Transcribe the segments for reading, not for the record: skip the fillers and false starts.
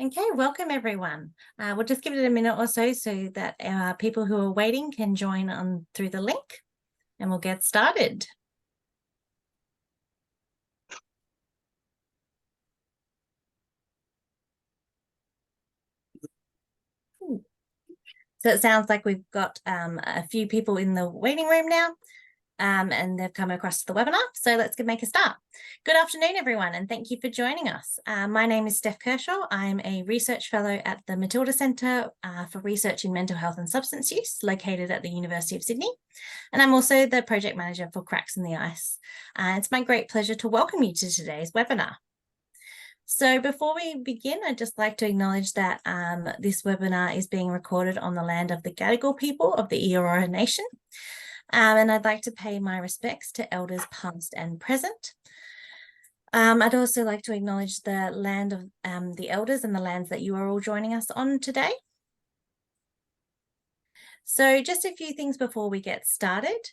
Okay, welcome everyone. We'll just give it a minute or so that people who are waiting can join on through the link, and we'll get started. So it sounds like we've got a few people in the waiting room now. And they've come across to the webinar. So let's make a start. Good afternoon, everyone, and thank you for joining us. My name is Steph Kershaw. I'm a research fellow at the Matilda Centre for Research in Mental Health and Substance Use, located at the University of Sydney. And I'm also the project manager for Cracks in the Ice. It's my great pleasure to welcome you to today's webinar. So before we begin, I'd just like to acknowledge that this webinar is being recorded on the land of the Gadigal people of the Eora Nation. And I'd like to pay my respects to elders past and present. I'd also like to acknowledge the land of the elders and the lands that you are all joining us on today. So just a few things before we get started.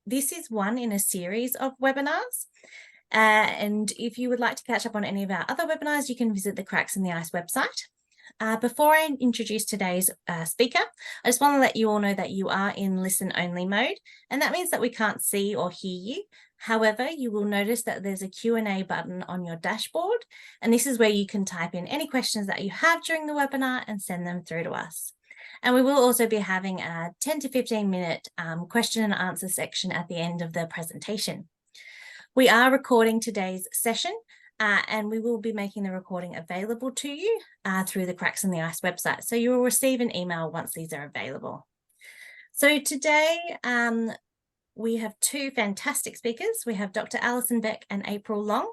This is one in a series of webinars. And if you would like to catch up on any of our other webinars, you can visit the Cracks in the Ice website. Before I introduce today's speaker, I just want to let you all know that you are in listen-only mode, and that means that we can't see or hear you. However, you will notice that there's a Q&A button on your dashboard, and this is where you can type in any questions that you have during the webinar and send them through to us. And we will also be having a 10 to 15 minute question and answer section at the end of the presentation. We are recording today's session, and we will be making the recording available to you through the Cracks in the Ice website. So you will receive an email once these are available. So today we have two fantastic speakers. We have Dr. Alison Beck and April Long.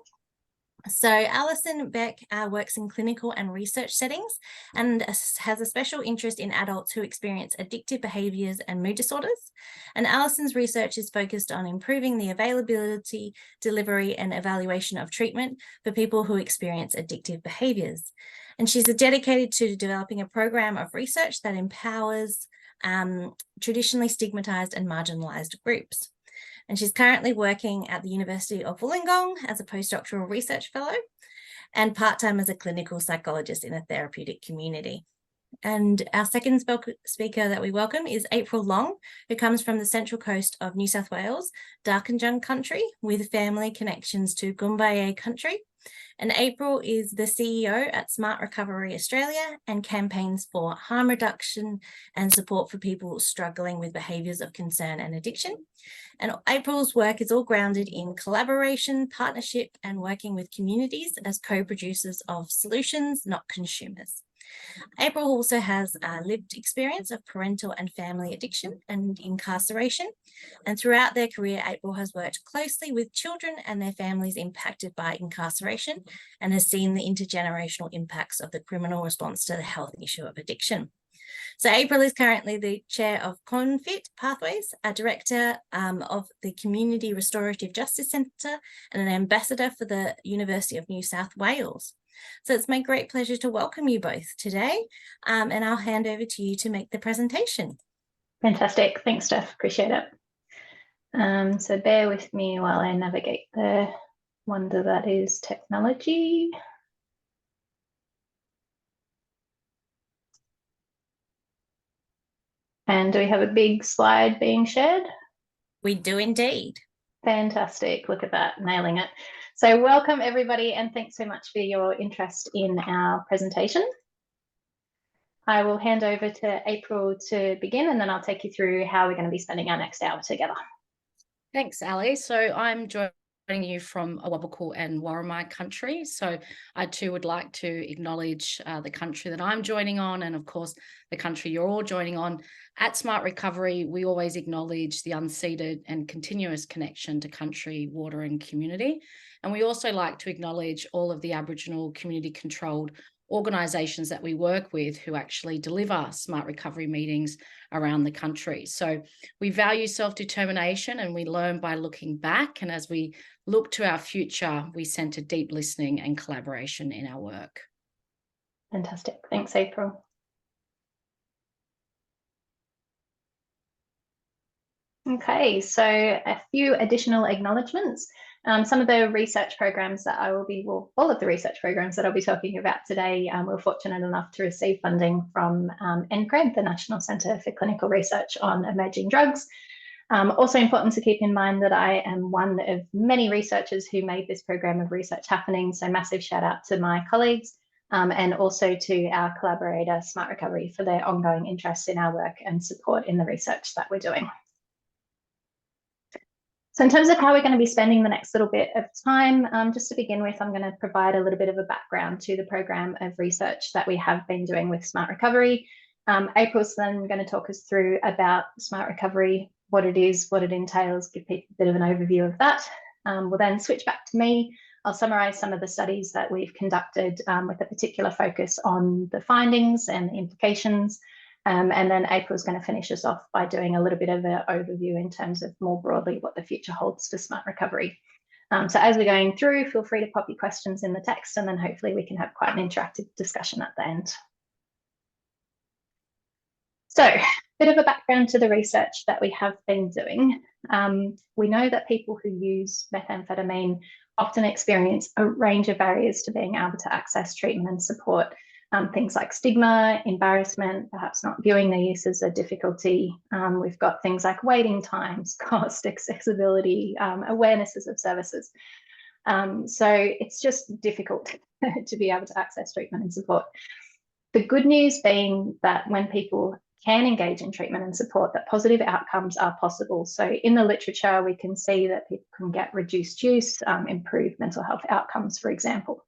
So Alison Beck works in clinical and research settings and has a special interest in adults who experience addictive behaviours and mood disorders. And Alison's research is focused on improving the availability, delivery and evaluation of treatment for people who experience addictive behaviours. And she's dedicated to developing a program of research that empowers traditionally stigmatised and marginalised groups. And she's currently working at the University of Wollongong as a postdoctoral research fellow and part-time as a clinical psychologist in a therapeutic community. And our second speaker that we welcome is April Long, who comes from the central coast of New South Wales, Darkinjung country, with family connections to Gumbaye country. And April is the CEO at Smart Recovery Australia and campaigns for harm reduction and support for people struggling with behaviours of concern and addiction. And April's work is all grounded in collaboration, partnership, and working with communities as co-producers of solutions, not consumers. April also has lived experience of parental and family addiction and incarceration. And throughout their career, April has worked closely with children and their families impacted by incarceration and has seen the intergenerational impacts of the criminal response to the health issue of addiction. So April is currently the chair of ConFit Pathways, a director of the Community Restorative Justice Centre and an ambassador for the University of New South Wales. So it's my great pleasure to welcome you both today, and I'll hand over to you to make the presentation. Fantastic. Thanks, Steph. Appreciate it. So bear with me while I navigate the wonder that is technology. And do we have a big slide being shared? We do indeed. Fantastic. Look at that, nailing it. So welcome everybody, and thanks so much for your interest in our presentation. I will hand over to April to begin, and then I'll take you through how we're going to be spending our next hour together. Thanks, Ali. So I'm joining you from Awabakal and Warramai country. So I too would like to acknowledge the country that I'm joining on, and of course the country you're all joining on. At Smart Recovery, we always acknowledge the unceded and continuous connection to country, water and community. And we also like to acknowledge all of the Aboriginal community-controlled organisations that we work with who actually deliver smart recovery meetings around the country. So we value self-determination and we learn by looking back. And as we look to our future, we centre deep listening and collaboration in our work. Fantastic. Thanks, April. Okay, so a few additional acknowledgements. Some of the research programs that all of the research programs that I'll be talking about today, we're fortunate enough to receive funding from NCRED, the National Centre for Clinical Research on Emerging Drugs. Also important to keep in mind that I am one of many researchers who made this program of research happening, so massive shout out to my colleagues and also to our collaborator, Smart Recovery, for their ongoing interest in our work and support in the research that we're doing. So in terms of how we're going to be spending the next little bit of time, just to begin with, I'm going to provide a little bit of a background to the program of research that we have been doing with Smart Recovery. April's then going to talk us through about Smart Recovery, what it is, what it entails, give people a bit of an overview of that. We'll then switch back to me. I'll summarise some of the studies that we've conducted with a particular focus on the findings and the implications. And then April's going to finish us off by doing a little bit of an overview in terms of more broadly what the future holds for Smart Recovery. So as we're going through, feel free to pop your questions in the text, and then hopefully we can have quite an interactive discussion at the end. So a bit of a background to the research that we have been doing. We know that people who use methamphetamine often experience a range of barriers to being able to access treatment and support. Things like stigma, embarrassment, perhaps not viewing their use as a difficulty. We've got things like waiting times, cost, accessibility, awarenesses of services. So it's just difficult to be able to access treatment and support. The good news being that when people can engage in treatment and support, that positive outcomes are possible. So in the literature, we can see that people can get reduced use, improved mental health outcomes, for example.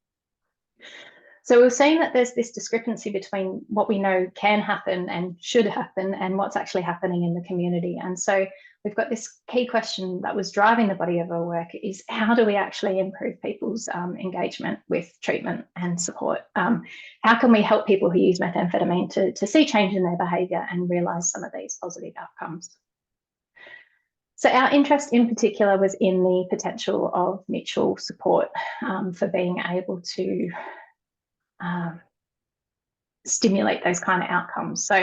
So we're seeing that there's this discrepancy between what we know can happen and should happen and what's actually happening in the community. And so we've got this key question that was driving the body of our work is how do we actually improve people's engagement with treatment and support? How can we help people who use methamphetamine to see change in their behaviour and realise some of these positive outcomes? So our interest in particular was in the potential of mutual support for being able to stimulate those kind of outcomes. So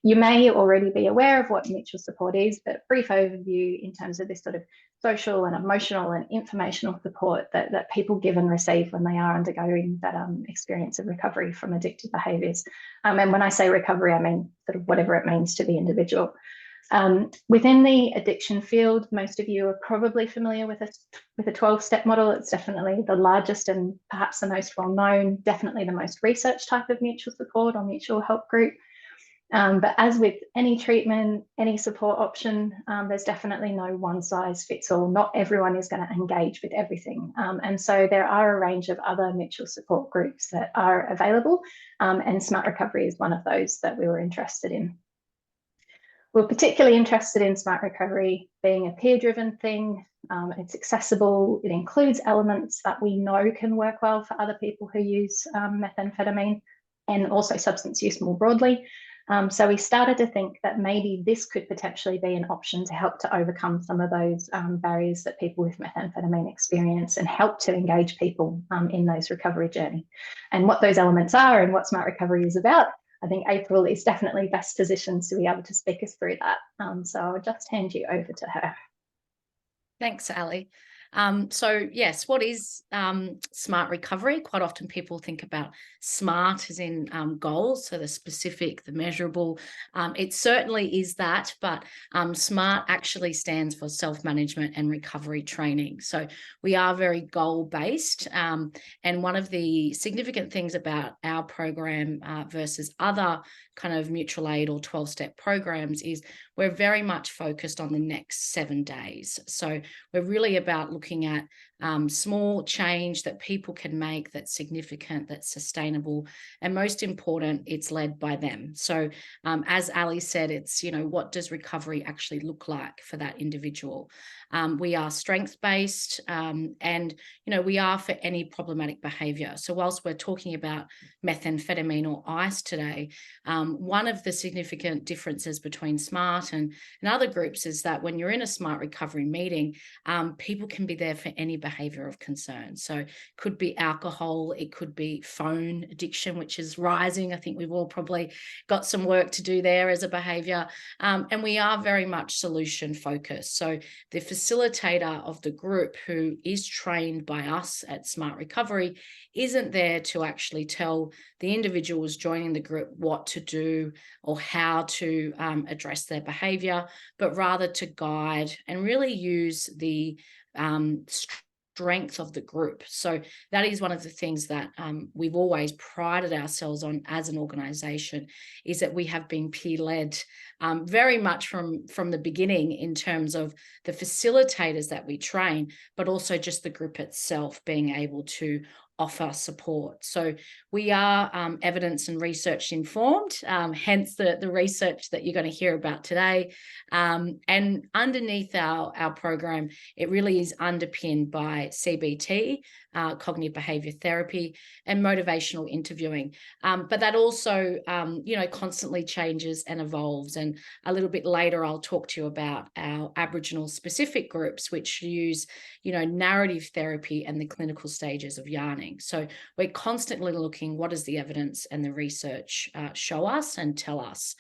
you may already be aware of what mutual support is, but brief overview in terms of this sort of social and emotional and informational support that people give and receive when they are undergoing that experience of recovery from addictive behaviours. And when I say recovery, I mean sort of whatever it means to the individual. Within the addiction field, most of you are probably familiar with a 12-step model. It's definitely the largest and perhaps the most well-known, definitely the most researched type of mutual support or mutual help group. But as with any treatment, any support option, there's definitely no one-size-fits-all. Not everyone is going to engage with everything. And so there are a range of other mutual support groups that are available, and Smart Recovery is one of those that we were interested in. We're particularly interested in Smart Recovery being a peer-driven thing. It's accessible. It includes elements that we know can work well for other people who use methamphetamine and also substance use more broadly. So we started to think that maybe this could potentially be an option to help to overcome some of those barriers that people with methamphetamine experience and help to engage people in those recovery journey. And what those elements are and what Smart Recovery is about, I think April is definitely best positioned to be able to speak us through that. So I'll just hand you over to her. Thanks, Ali. So yes, what is Smart Recovery? Quite often people think about SMART as in goals, so the specific, the measurable. It certainly is that, but SMART actually stands for self-management and recovery training. So we are very goal-based, and one of the significant things about our program versus other kind of mutual aid or 12-step programs is we're very much focused on the next 7 days. So we're really about looking at small change that people can make that's significant, that's sustainable, and most important, it's led by them. So as Ali said, it's, you know, what does recovery actually look like for that individual? We are strength-based and, you know, we are for any problematic behaviour. So whilst we're talking about methamphetamine or ice today, one of the significant differences between SMART SMART and other groups is that when you're in a SMART recovery meeting, people can be there for any behavior of concern. So it could be alcohol, it could be phone addiction, which is rising. I think we've all probably got some work to do there as a behavior. And we are very much solution focused. So the facilitator of the group, who is trained by us at SMART Recovery, isn't there to actually tell the individuals joining the group what to do or how to address their behavior, but rather to guide and really use the strength of the group. So that is one of the things that we've always prided ourselves on as an organisation, is that we have been peer-led very much from the beginning in terms of the facilitators that we train, but also just the group itself being able to offer support. So we are evidence and research informed, hence the research that you're going to hear about today. And underneath our program, it really is underpinned by CBT, cognitive behavior therapy, and motivational interviewing. But that also, constantly changes and evolves. And a little bit later, I'll talk to you about our Aboriginal specific groups, which use, narrative therapy and the clinical stages of yarning. So we're constantly looking, what does the evidence and the research show us and tell us?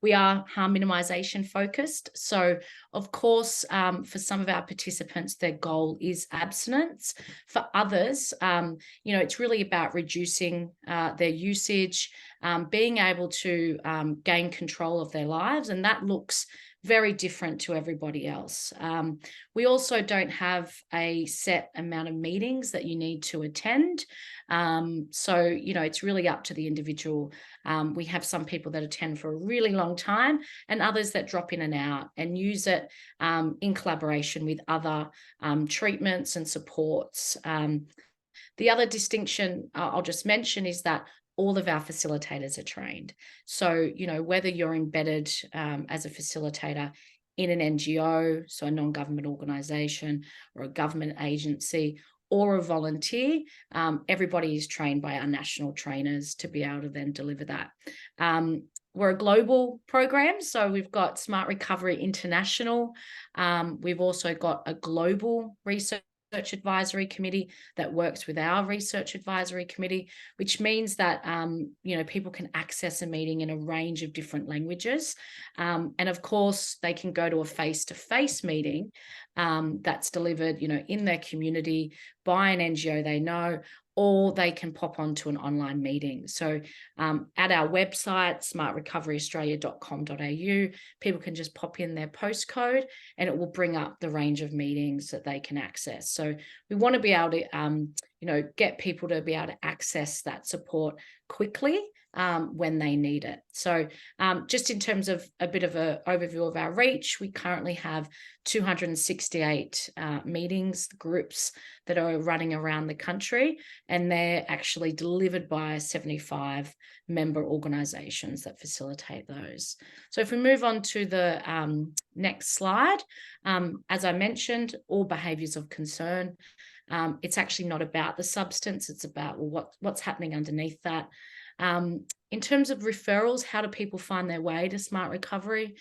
We are harm minimization focused. So of course, for some of our participants, their goal is abstinence. For others, it's really about reducing their usage, being able to gain control of their lives, and that looks very different to everybody else. We also don't have a set amount of meetings that you need to attend. So, it's really up to the individual. We have some people that attend for a really long time and others that drop in and out and use it in collaboration with other treatments and supports. The other distinction I'll just mention is that all of our facilitators are trained. So, whether you're embedded as a facilitator in an NGO, so a non-government organisation, or a government agency, or a volunteer, everybody is trained by our national trainers to be able to then deliver that. We're a global program, so we've got SMART Recovery International. We've also got a global research advisory committee that works with our research advisory committee, which means that people can access a meeting in a range of different languages, and of course they can go to a face-to-face meeting that's delivered in their community by an NGO they know, or they can pop onto an online meeting. So at our website, smartrecoveryaustralia.com.au, people can just pop in their postcode and it will bring up the range of meetings that they can access. So we want to be able to, get people to be able to access that support quickly when they need it. So just in terms of a bit of an overview of our reach, we currently have 268 meetings, groups that are running around the country, and they're actually delivered by 75 member organisations that facilitate those. So if we move on to the next slide, as I mentioned, all behaviours of concern. It's actually not about the substance, it's about what's happening underneath that. In terms of referrals, how do people find their way to SMART Recovery?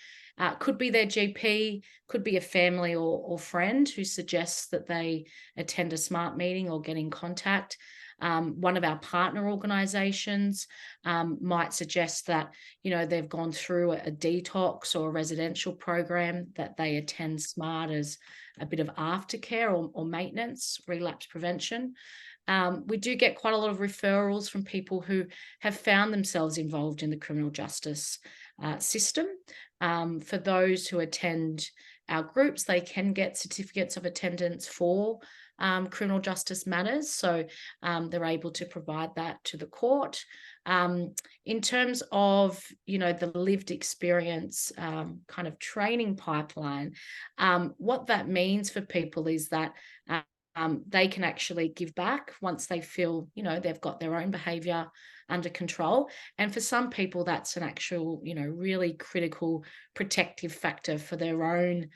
Could be their GP, could be a family or friend who suggests that they attend a SMART meeting or get in contact. One of our partner organisations might suggest that, they've gone through a detox or a residential program, that they attend SMART as a bit of aftercare or maintenance, relapse prevention. We do get quite a lot of referrals from people who have found themselves involved in the criminal justice system. For those who attend our groups, they can get certificates of attendance for criminal justice matters. So they're able to provide that to the court. In terms of, the lived experience kind of training pipeline, what that means for people is that they can actually give back once they feel, they've got their own behaviour under control. And for some people, that's an actual, really critical protective factor for their own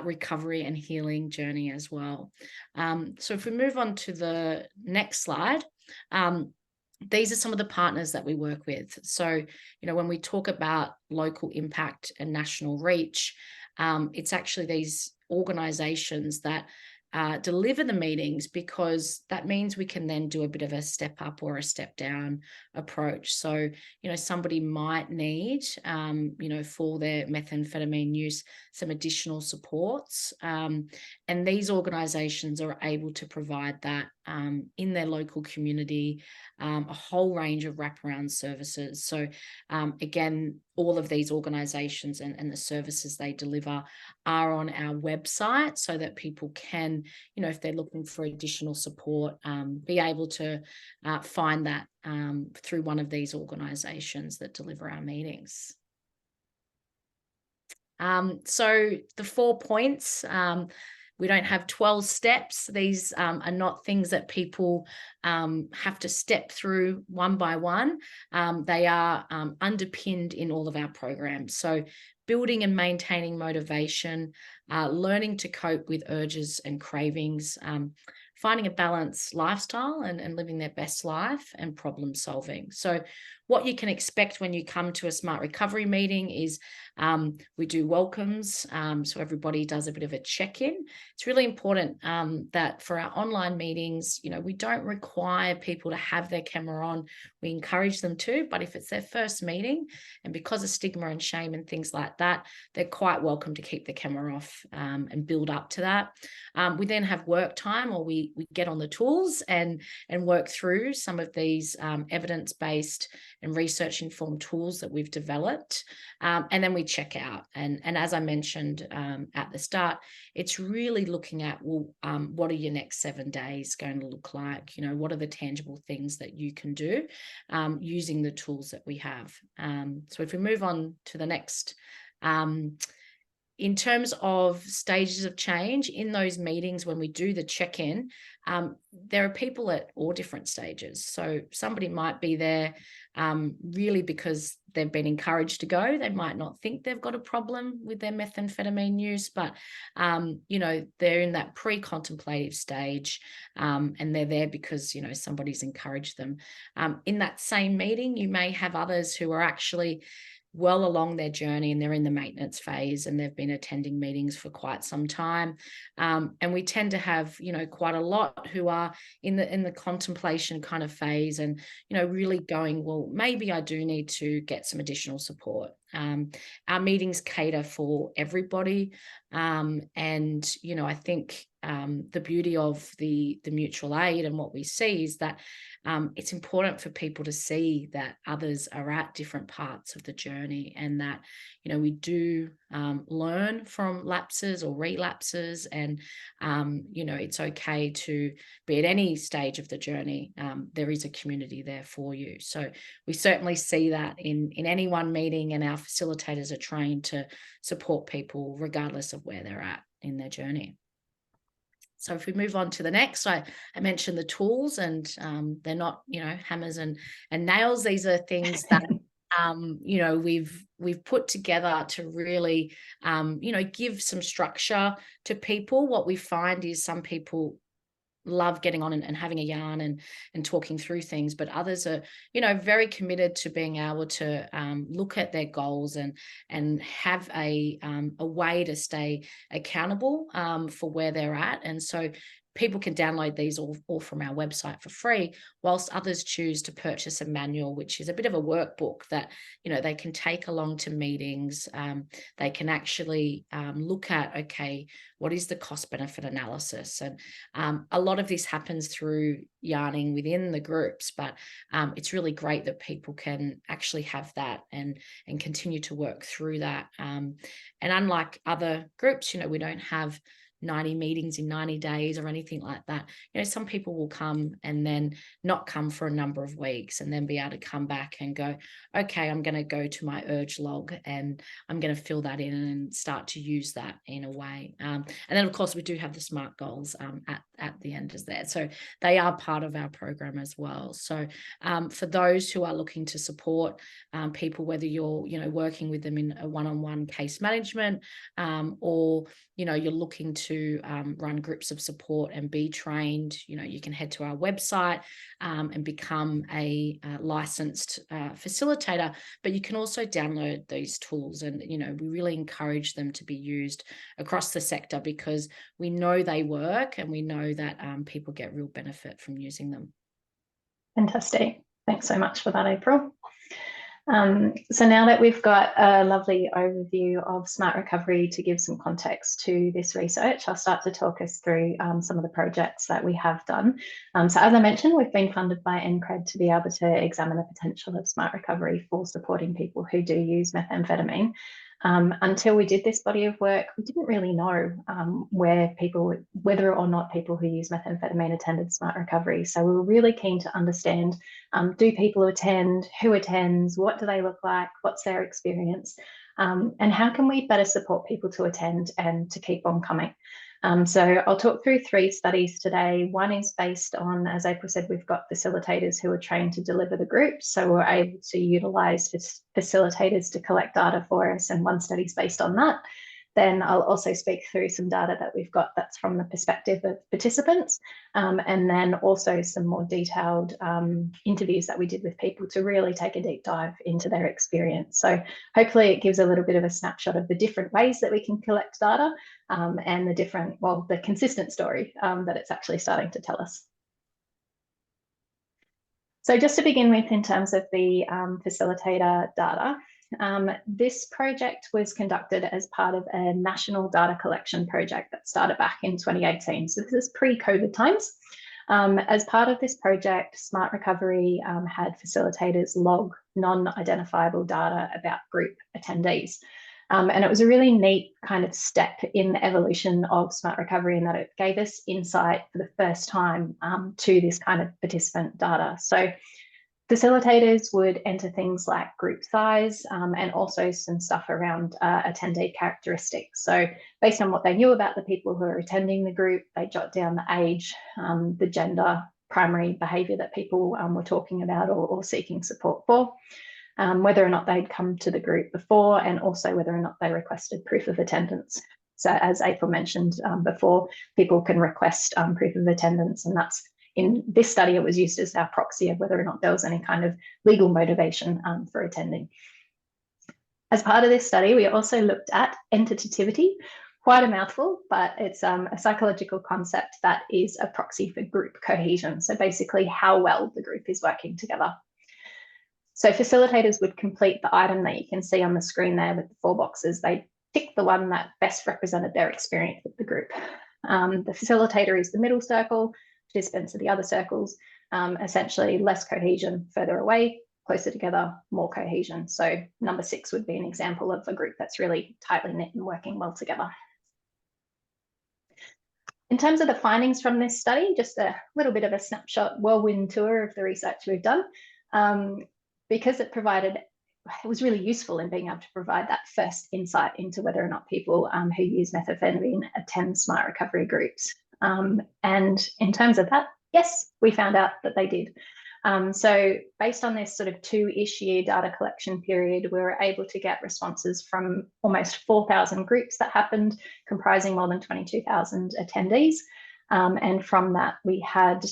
recovery and healing journey as well. So if we move on to the next slide, these are some of the partners that we work with. So, when we talk about local impact and national reach, it's actually these organizations that deliver the meetings, because that means we can then do a bit of a step up or a step down approach. So, somebody might need, for their methamphetamine use, some additional supports. And these organizations are able to provide that in their local community, a whole range of wraparound services. So again, all of these organizations and the services they deliver are on our website, so that people can, if they're looking for additional support, be able to find that through one of these organizations that deliver our meetings. So the 4 points, we don't have 12 steps. These are not things that people have to step through one by one. They are underpinned in all of our programs. So building and maintaining motivation, learning to cope with urges and cravings, finding a balanced lifestyle and living their best life, and problem solving. So what you can expect when you come to a Smart Recovery meeting is we do welcomes. So everybody does a bit of a check-in. It's really important that for our online meetings, we don't require people to have their camera on. We encourage them to, but if it's their first meeting, and because of stigma and shame and things like that, they're quite welcome to keep the camera off and build up to that. We then have work time, or we get on the tools and work through some of these evidence-based and research-informed tools that we've developed. And then we check out. And as I mentioned at the start, it's really looking at, what are your next 7 days going to look like? What are the tangible things that you can do using the tools that we have? So if we move on to the next, in terms of stages of change in those meetings, when we do the check-in, there are people at all different stages. So somebody might be there really because they've been encouraged to go. They might not think they've got a problem with their methamphetamine use, but they're in that pre-contemplative stage, and they're there because somebody's encouraged them. In that same meeting, you may have others who are actually well along their journey, and they're in the maintenance phase, and they've been attending meetings for quite some time. And we tend to have, quite a lot who are in the contemplation kind of phase, and, really going, well, maybe I do need to get some additional support. Our meetings cater for everybody. And, I think the beauty of the mutual aid and what we see is that it's important for people to see that others are at different parts of the journey, and that, we do learn from lapses or relapses, and, it's okay to be at any stage of the journey. There is a community there for you. So we certainly see that in any one meeting, and our facilitators are trained to support people regardless of where they're at in their journey. So if we move on to the next, I mentioned the tools, and they're not, hammers and nails. These are things that, we've put together to really, give some structure to people. What we find is some people love getting on and having a yarn and talking through things, but others are, very committed to being able to look at their goals and have a way to stay accountable for where they're at. And so people can download these all from our website for free, whilst others choose to purchase a manual, which is a bit of a workbook that, they can take along to meetings. They can actually look at, okay, what is the cost benefit analysis? And a lot of this happens through yarning within the groups, but it's really great that people can actually have that and continue to work through that. And unlike other groups, we don't have 90 meetings in 90 days or anything like that. Some people will come and then not come for a number of weeks, and then be able to come back and go, okay, I'm going to go to my urge log and I'm going to fill that in and start to use that in a way. And then of course we do have the SMART goals at the end as there. So they are part of our program as well. So for those who are looking to support people, whether you're, working with them in a one-on-one case management, or, you're looking to to run groups of support and be trained, you can head to our website and become a licensed facilitator, but you can also download these tools, and we really encourage them to be used across the sector because we know they work and we know that people get real benefit from using them. Fantastic. Thanks so much for that, April. So now that we've got a lovely overview of smart recovery to give some context to this research, I'll start to talk us through some of the projects that we have done. So as I mentioned, we've been funded by NCRED to be able to examine the potential of smart recovery for supporting people who do use methamphetamine. Until we did this body of work, we didn't really know whether or not people who use methamphetamine attended smart recovery. So we were really keen to understand, do people attend, who attends, what do they look like, what's their experience, and how can we better support people to attend and to keep on coming. So I'll talk through 3 studies today. One is based on, as April said, we've got facilitators who are trained to deliver the groups. So we're able to utilise facilitators to collect data for us, and one study is based on that. Then I'll also speak through some data that we've got that's from the perspective of participants, and then also some more detailed interviews that we did with people to really take a deep dive into their experience. So hopefully it gives a little bit of a snapshot of the different ways that we can collect data and the consistent story that it's actually starting to tell us. So just to begin with, in terms of the facilitator data, this project was conducted as part of a national data collection project that started back in 2018. So this is pre-COVID times. As part of this project, Smart Recovery had facilitators log non-identifiable data about group attendees. And it was a really neat kind of step in the evolution of Smart Recovery in that it gave us insight for the first time to this kind of participant data. So facilitators would enter things like group size and also some stuff around attendee characteristics. So based on what they knew about the people who are attending the group, they jot down the age, the gender, primary behaviour that people were talking about or seeking support for, whether or not they'd come to the group before, and also whether or not they requested proof of attendance. So as April mentioned before, people can request proof of attendance, and that's in this study, it was used as our proxy of whether or not there was any kind of legal motivation for attending. As part of this study, we also looked at entitativity, quite a mouthful, but it's a psychological concept that is a proxy for group cohesion. So basically how well the group is working together. So facilitators would complete the item that you can see on the screen there with the 4 boxes. They tick the one that best represented their experience with the group. The facilitator is the middle circle, participants are the other circles, essentially less cohesion further away, closer together, more cohesion. So number 6 would be an example of a group that's really tightly knit and working well together. In terms of the findings from this study, just a little bit of a snapshot whirlwind tour of the research we've done. Because it was really useful in being able to provide that first insight into whether or not people who use methamphetamine attend smart recovery groups. And in terms of that, yes, we found out that they did. So based on this sort of 2-ish year data collection period, we were able to get responses from almost 4,000 groups that happened, comprising more than 22,000 attendees. And from that, we had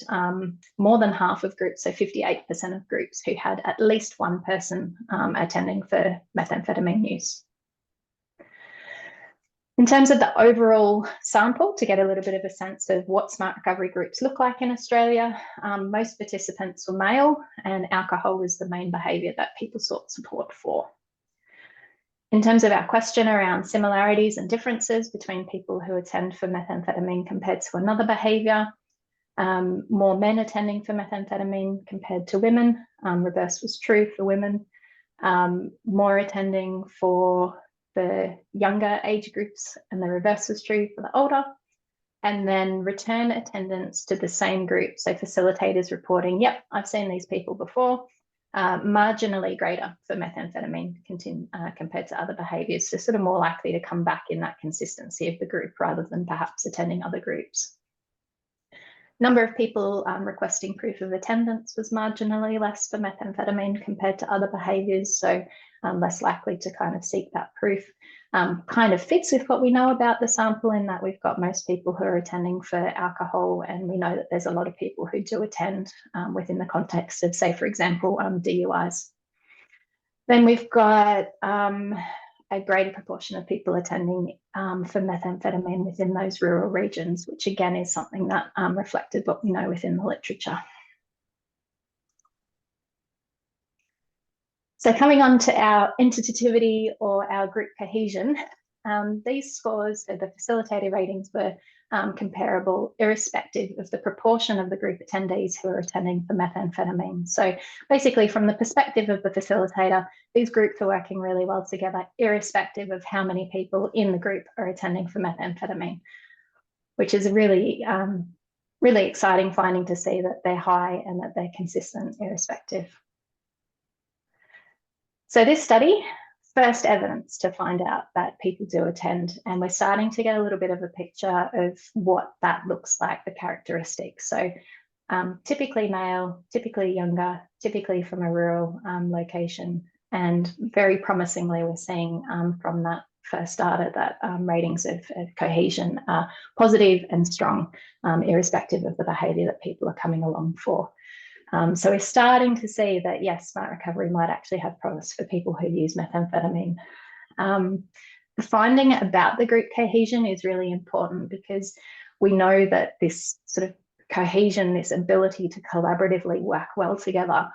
more than half of groups, so 58% of groups, who had at least one person attending for methamphetamine use. In terms of the overall sample, to get a little bit of a sense of what smart recovery groups look like in Australia, most participants were male, and alcohol was the main behaviour that people sought support for. In terms of our question around similarities and differences between people who attend for methamphetamine compared to another behaviour, more men attending for methamphetamine compared to women, reverse was true for women, more attending for the younger age groups, and the reverse was true for the older, and then return attendance to the same group. So facilitators reporting, yep, I've seen these people before, marginally greater for methamphetamine compared to other behaviours, so sort of more likely to come back in that consistency of the group rather than perhaps attending other groups. Number of people requesting proof of attendance was marginally less for methamphetamine compared to other behaviours, so less likely to kind of seek that proof. kind of fits with what we know about the sample, in that we've got most people who are attending for alcohol, and we know that there's a lot of people who do attend within the context of, say, for example, DUIs. Then we've got a greater proportion of people attending for methamphetamine within those rural regions, which again is something that reflected what we know within the literature. So coming on to our entitativity or our group cohesion, these scores, so the facilitator ratings, were comparable irrespective of the proportion of the group attendees who are attending for methamphetamine. So basically, from the perspective of the facilitator, these groups are working really well together, irrespective of how many people in the group are attending for methamphetamine, which is a really, really exciting finding to see that they're high and that they're consistent irrespective. So this study, first evidence to find out that people do attend, and we're starting to get a little bit of a picture of what that looks like, the characteristics. So typically male, typically younger, typically from a rural location, and very promisingly we're seeing from that first data that ratings of cohesion are positive and strong, irrespective of the behaviour that people are coming along for. So we're starting to see that, yes, smart recovery might actually have promise for people who use methamphetamine. The finding about the group cohesion is really important, because we know that this sort of cohesion, this ability to collaboratively work well together,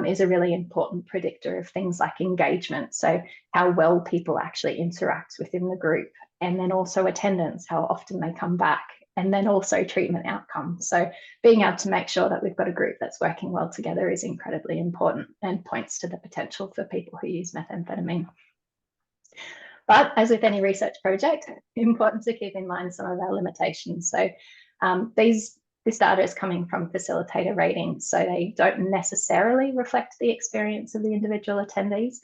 is a really important predictor of things like engagement. So how well people actually interact within the group, and then also attendance, how often they come back, and then also treatment outcomes. So being able to make sure that we've got a group that's working well together is incredibly important, and points to the potential for people who use methamphetamine. But as with any research project, important to keep in mind some of our limitations. So this data is coming from facilitator ratings, so they don't necessarily reflect the experience of the individual attendees.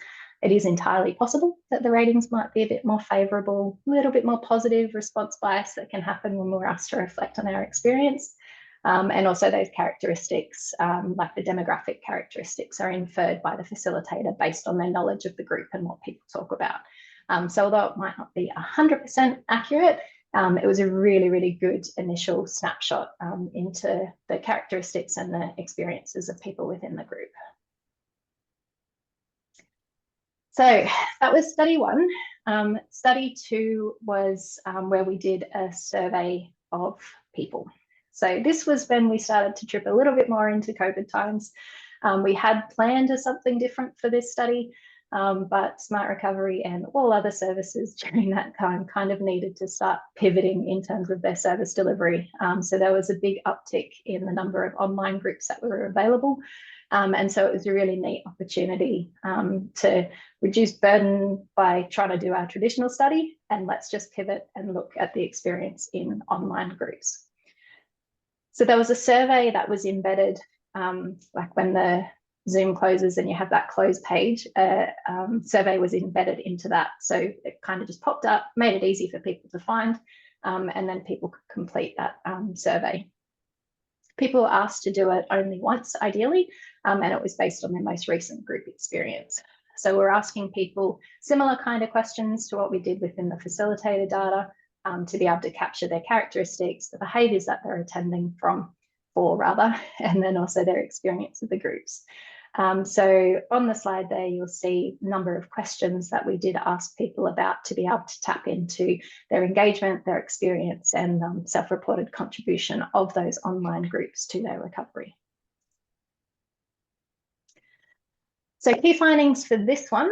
It is entirely possible that the ratings might be a bit more favourable, a little bit more positive response bias that can happen when we're asked to reflect on our experience. And also those characteristics, like the demographic characteristics, are inferred by the facilitator based on their knowledge of the group and what people talk about. So although it might not be 100% accurate, it was a really, really good initial snapshot into the characteristics and the experiences of people within the group. So that was study one. Study two was where we did a survey of people. So this was when we started to trip a little bit more into COVID times. We had planned something different for this study, but Smart Recovery and all other services during that time kind of needed to start pivoting in terms of their service delivery. So there was a big uptick in the number of online groups that were available. And so it was a really neat opportunity to reduce burden by trying to do our traditional study, and let's just pivot and look at the experience in online groups. So there was a survey that was embedded, like when the Zoom closes and you have that close page, survey was embedded into that. So it kind of just popped up, made it easy for people to find, and then people could complete that survey. People were asked to do it only once, ideally, and it was based on their most recent group experience. So we're asking people similar kind of questions to what we did within the facilitator data, to be able to capture their characteristics, the behaviours that they're attending for rather, and then also their experience of the groups. So on the slide there, you'll see a number of questions that we did ask people about to be able to tap into their engagement, their experience, and self-reported contribution of those online groups to their recovery. So key findings for this one,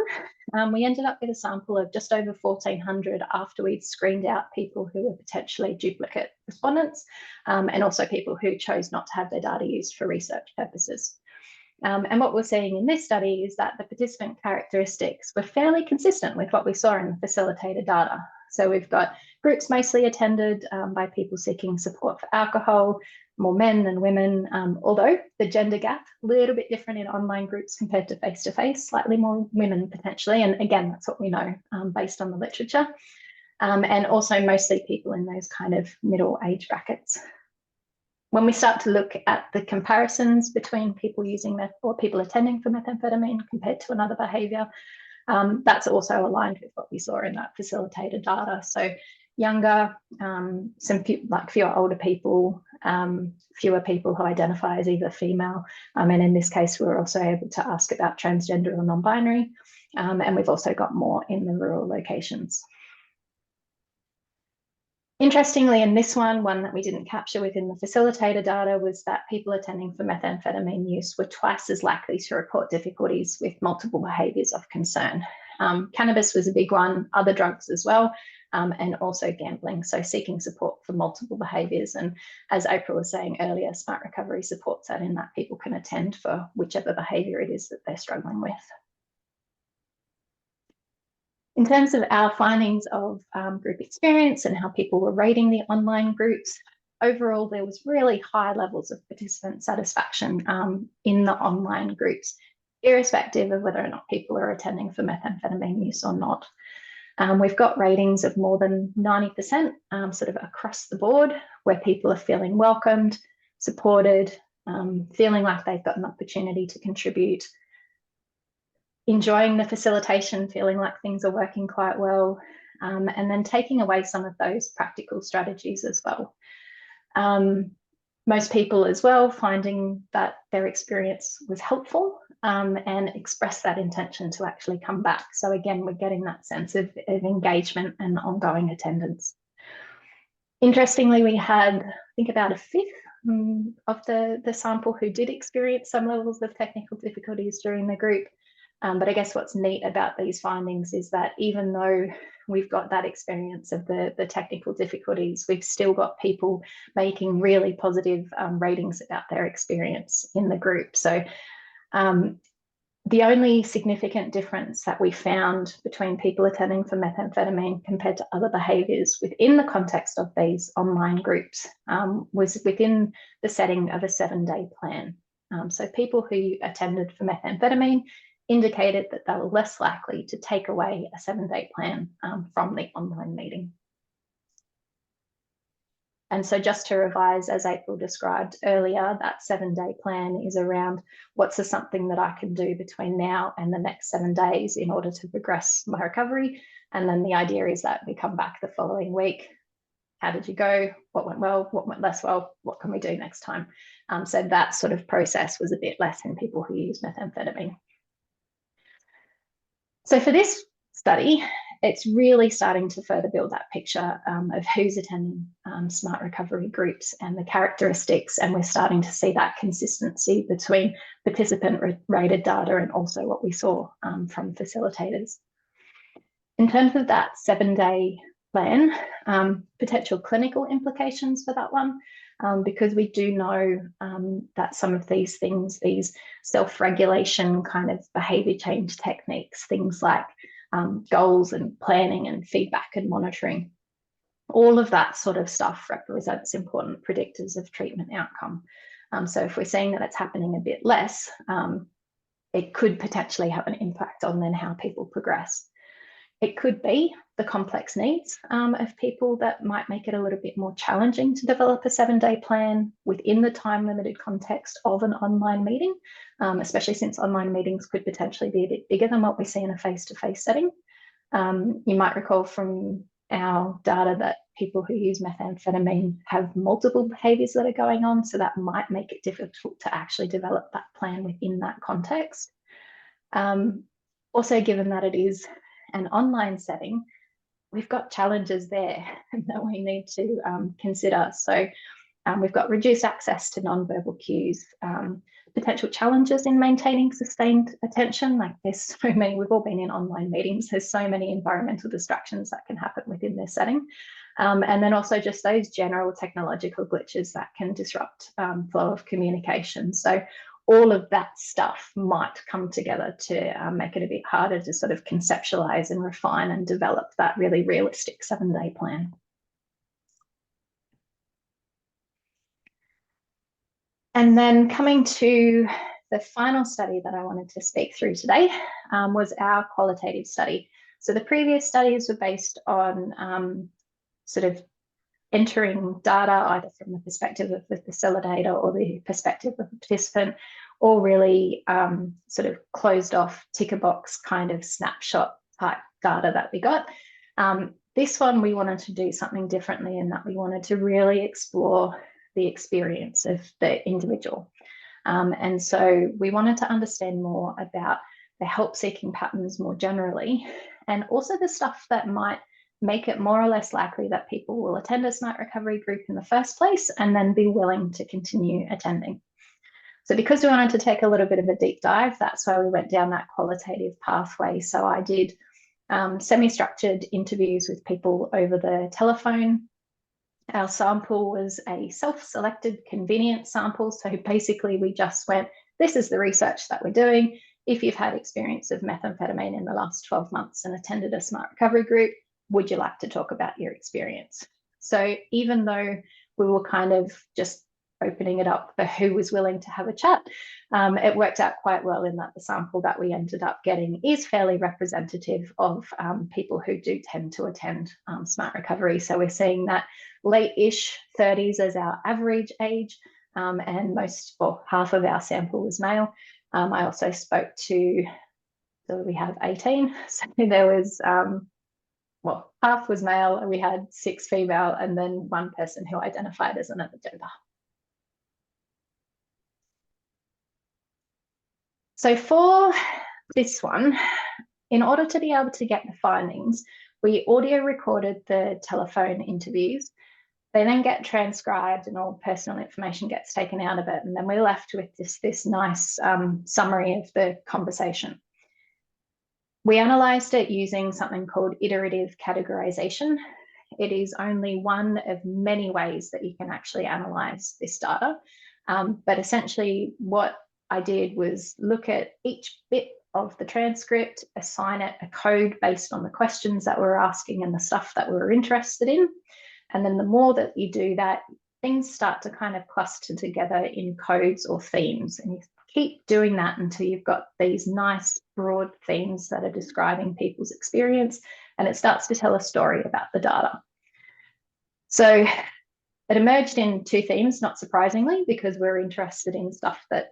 we ended up with a sample of just over 1,400 after we'd screened out people who were potentially duplicate respondents, and also people who chose not to have their data used for research purposes. And what we're seeing in this study is that the participant characteristics were fairly consistent with what we saw in the facilitator data. So we've got groups mostly attended by people seeking support for alcohol, more men than women, although the gender gap, a little bit different in online groups compared to face-to-face, slightly more women potentially. And again, that's what we know based on the literature. And also mostly people in those kind of middle age brackets. When we start to look at the comparisons between people using or people attending for methamphetamine compared to another behaviour, That's also aligned with what we saw in that facilitator data. So younger, fewer older people, fewer people who identify as either female. And in this case, we were also able to ask about transgender or non-binary. And we've also got more in the rural locations. Interestingly, in this one that we didn't capture within the facilitator data was that people attending for methamphetamine use were twice as likely to report difficulties with multiple behaviours of concern. Cannabis was a big one, other drugs as well, and also gambling, so seeking support for multiple behaviours. And as April was saying earlier, Smart Recovery supports that in that people can attend for whichever behaviour it is that they're struggling with. In terms of our findings of group experience and how people were rating the online groups, overall there was really high levels of participant satisfaction in the online groups, irrespective of whether or not people are attending for methamphetamine use or not. We've got ratings of more than 90% sort of across the board, where people are feeling welcomed, supported, feeling like they've got an opportunity to contribute, enjoying the facilitation, feeling like things are working quite well, and then taking away some of those practical strategies as well. Most people as well finding that their experience was helpful and express that intention to actually come back. So again, we're getting that sense of engagement and ongoing attendance. Interestingly, we had, I think, about a fifth of the sample who did experience some levels of technical difficulties during the group. But I guess what's neat about these findings is that even though we've got that experience of the technical difficulties, we've still got people making really positive ratings about their experience in the group. So the only significant difference that we found between people attending for methamphetamine compared to other behaviours within the context of these online groups was within the setting of a 7-day plan. So people who attended for methamphetamine indicated that they were less likely to take away a 7-day plan from the online meeting. And so just to revise, as April described earlier, that 7-day plan is around what's something that I can do between now and the next 7 days in order to progress my recovery. And then the idea is that we come back the following week. How did you go? What went well? What went less well? What can we do next time? So that sort of process was a bit less in people who use methamphetamine. So for this study, it's really starting to further build that picture of who's attending Smart Recovery groups and the characteristics, and we're starting to see that consistency between participant-rated data and also what we saw from facilitators. In terms of that 7-day plan, potential clinical implications for that one, because we do know that some of these things, these self-regulation kind of behaviour change techniques, things like goals and planning and feedback and monitoring, all of that sort of stuff represents important predictors of treatment outcome. So if we're seeing that it's happening a bit less, it could potentially have an impact on then how people progress. It could be the complex needs of people that might make it a little bit more challenging to develop a 7-day plan within the time-limited context of an online meeting, especially since online meetings could potentially be a bit bigger than what we see in a face-to-face setting. You might recall from our data that people who use methamphetamine have multiple behaviours that are going on, so that might make it difficult to actually develop that plan within that context. Also, given that it is an online setting, we've got challenges there that we need to consider. So we've got reduced access to non-verbal cues, potential challenges in maintaining sustained attention. Like there's so many, we've all been in online meetings, there's so many environmental distractions that can happen within this setting. And then also just those general technological glitches that can disrupt flow of communication. So all of that stuff might come together to make it a bit harder to sort of conceptualize and refine and develop that really realistic 7-day plan. And then coming to the final study that I wanted to speak through today was our qualitative study. So the previous studies were based on sort of entering data either from the perspective of the facilitator or the perspective of the participant. all really sort of closed off ticker box kind of snapshot type data that we got. This one, we wanted to do something differently in that we wanted to really explore the experience of the individual. And so we wanted to understand more about the help-seeking patterns more generally, and also the stuff that might make it more or less likely that people will attend a Smart Recovery group in the first place and then be willing to continue attending. So because we wanted to take a little bit of a deep dive, that's why we went down that qualitative pathway. So I did semi-structured interviews with people over the telephone. Our sample was a self-selected convenient sample. So basically we just went, this is the research that we're doing. If you've had experience of methamphetamine in the last 12 months and attended a Smart Recovery group, would you like to talk about your experience? So even though we were kind of just opening it up for who was willing to have a chat, it worked out quite well in that the sample that we ended up getting is fairly representative of people who do tend to attend Smart Recovery. So we're seeing that late-ish 30s as our average age, and most, or half of our sample was male. I also spoke to, so we have 18, so there was, well, half was male, and we had 6 female, and then 1 person who identified as another gender. So for this one, in order to be able to get the findings, we audio recorded the telephone interviews. They then get transcribed and all personal information gets taken out of it. And then we're left with this nice summary of the conversation. We analysed it using something called iterative categorization. It is only one of many ways that you can actually analyse this data. But essentially what I did was look at each bit of the transcript, assign it a code based on the questions that we're asking and the stuff that we're interested in. And then the more that you do that, things start to kind of cluster together in codes or themes. And you keep doing that until you've got these nice broad themes that are describing people's experience, and it starts to tell a story about the data. So it emerged in 2 themes, not surprisingly, because we're interested in stuff that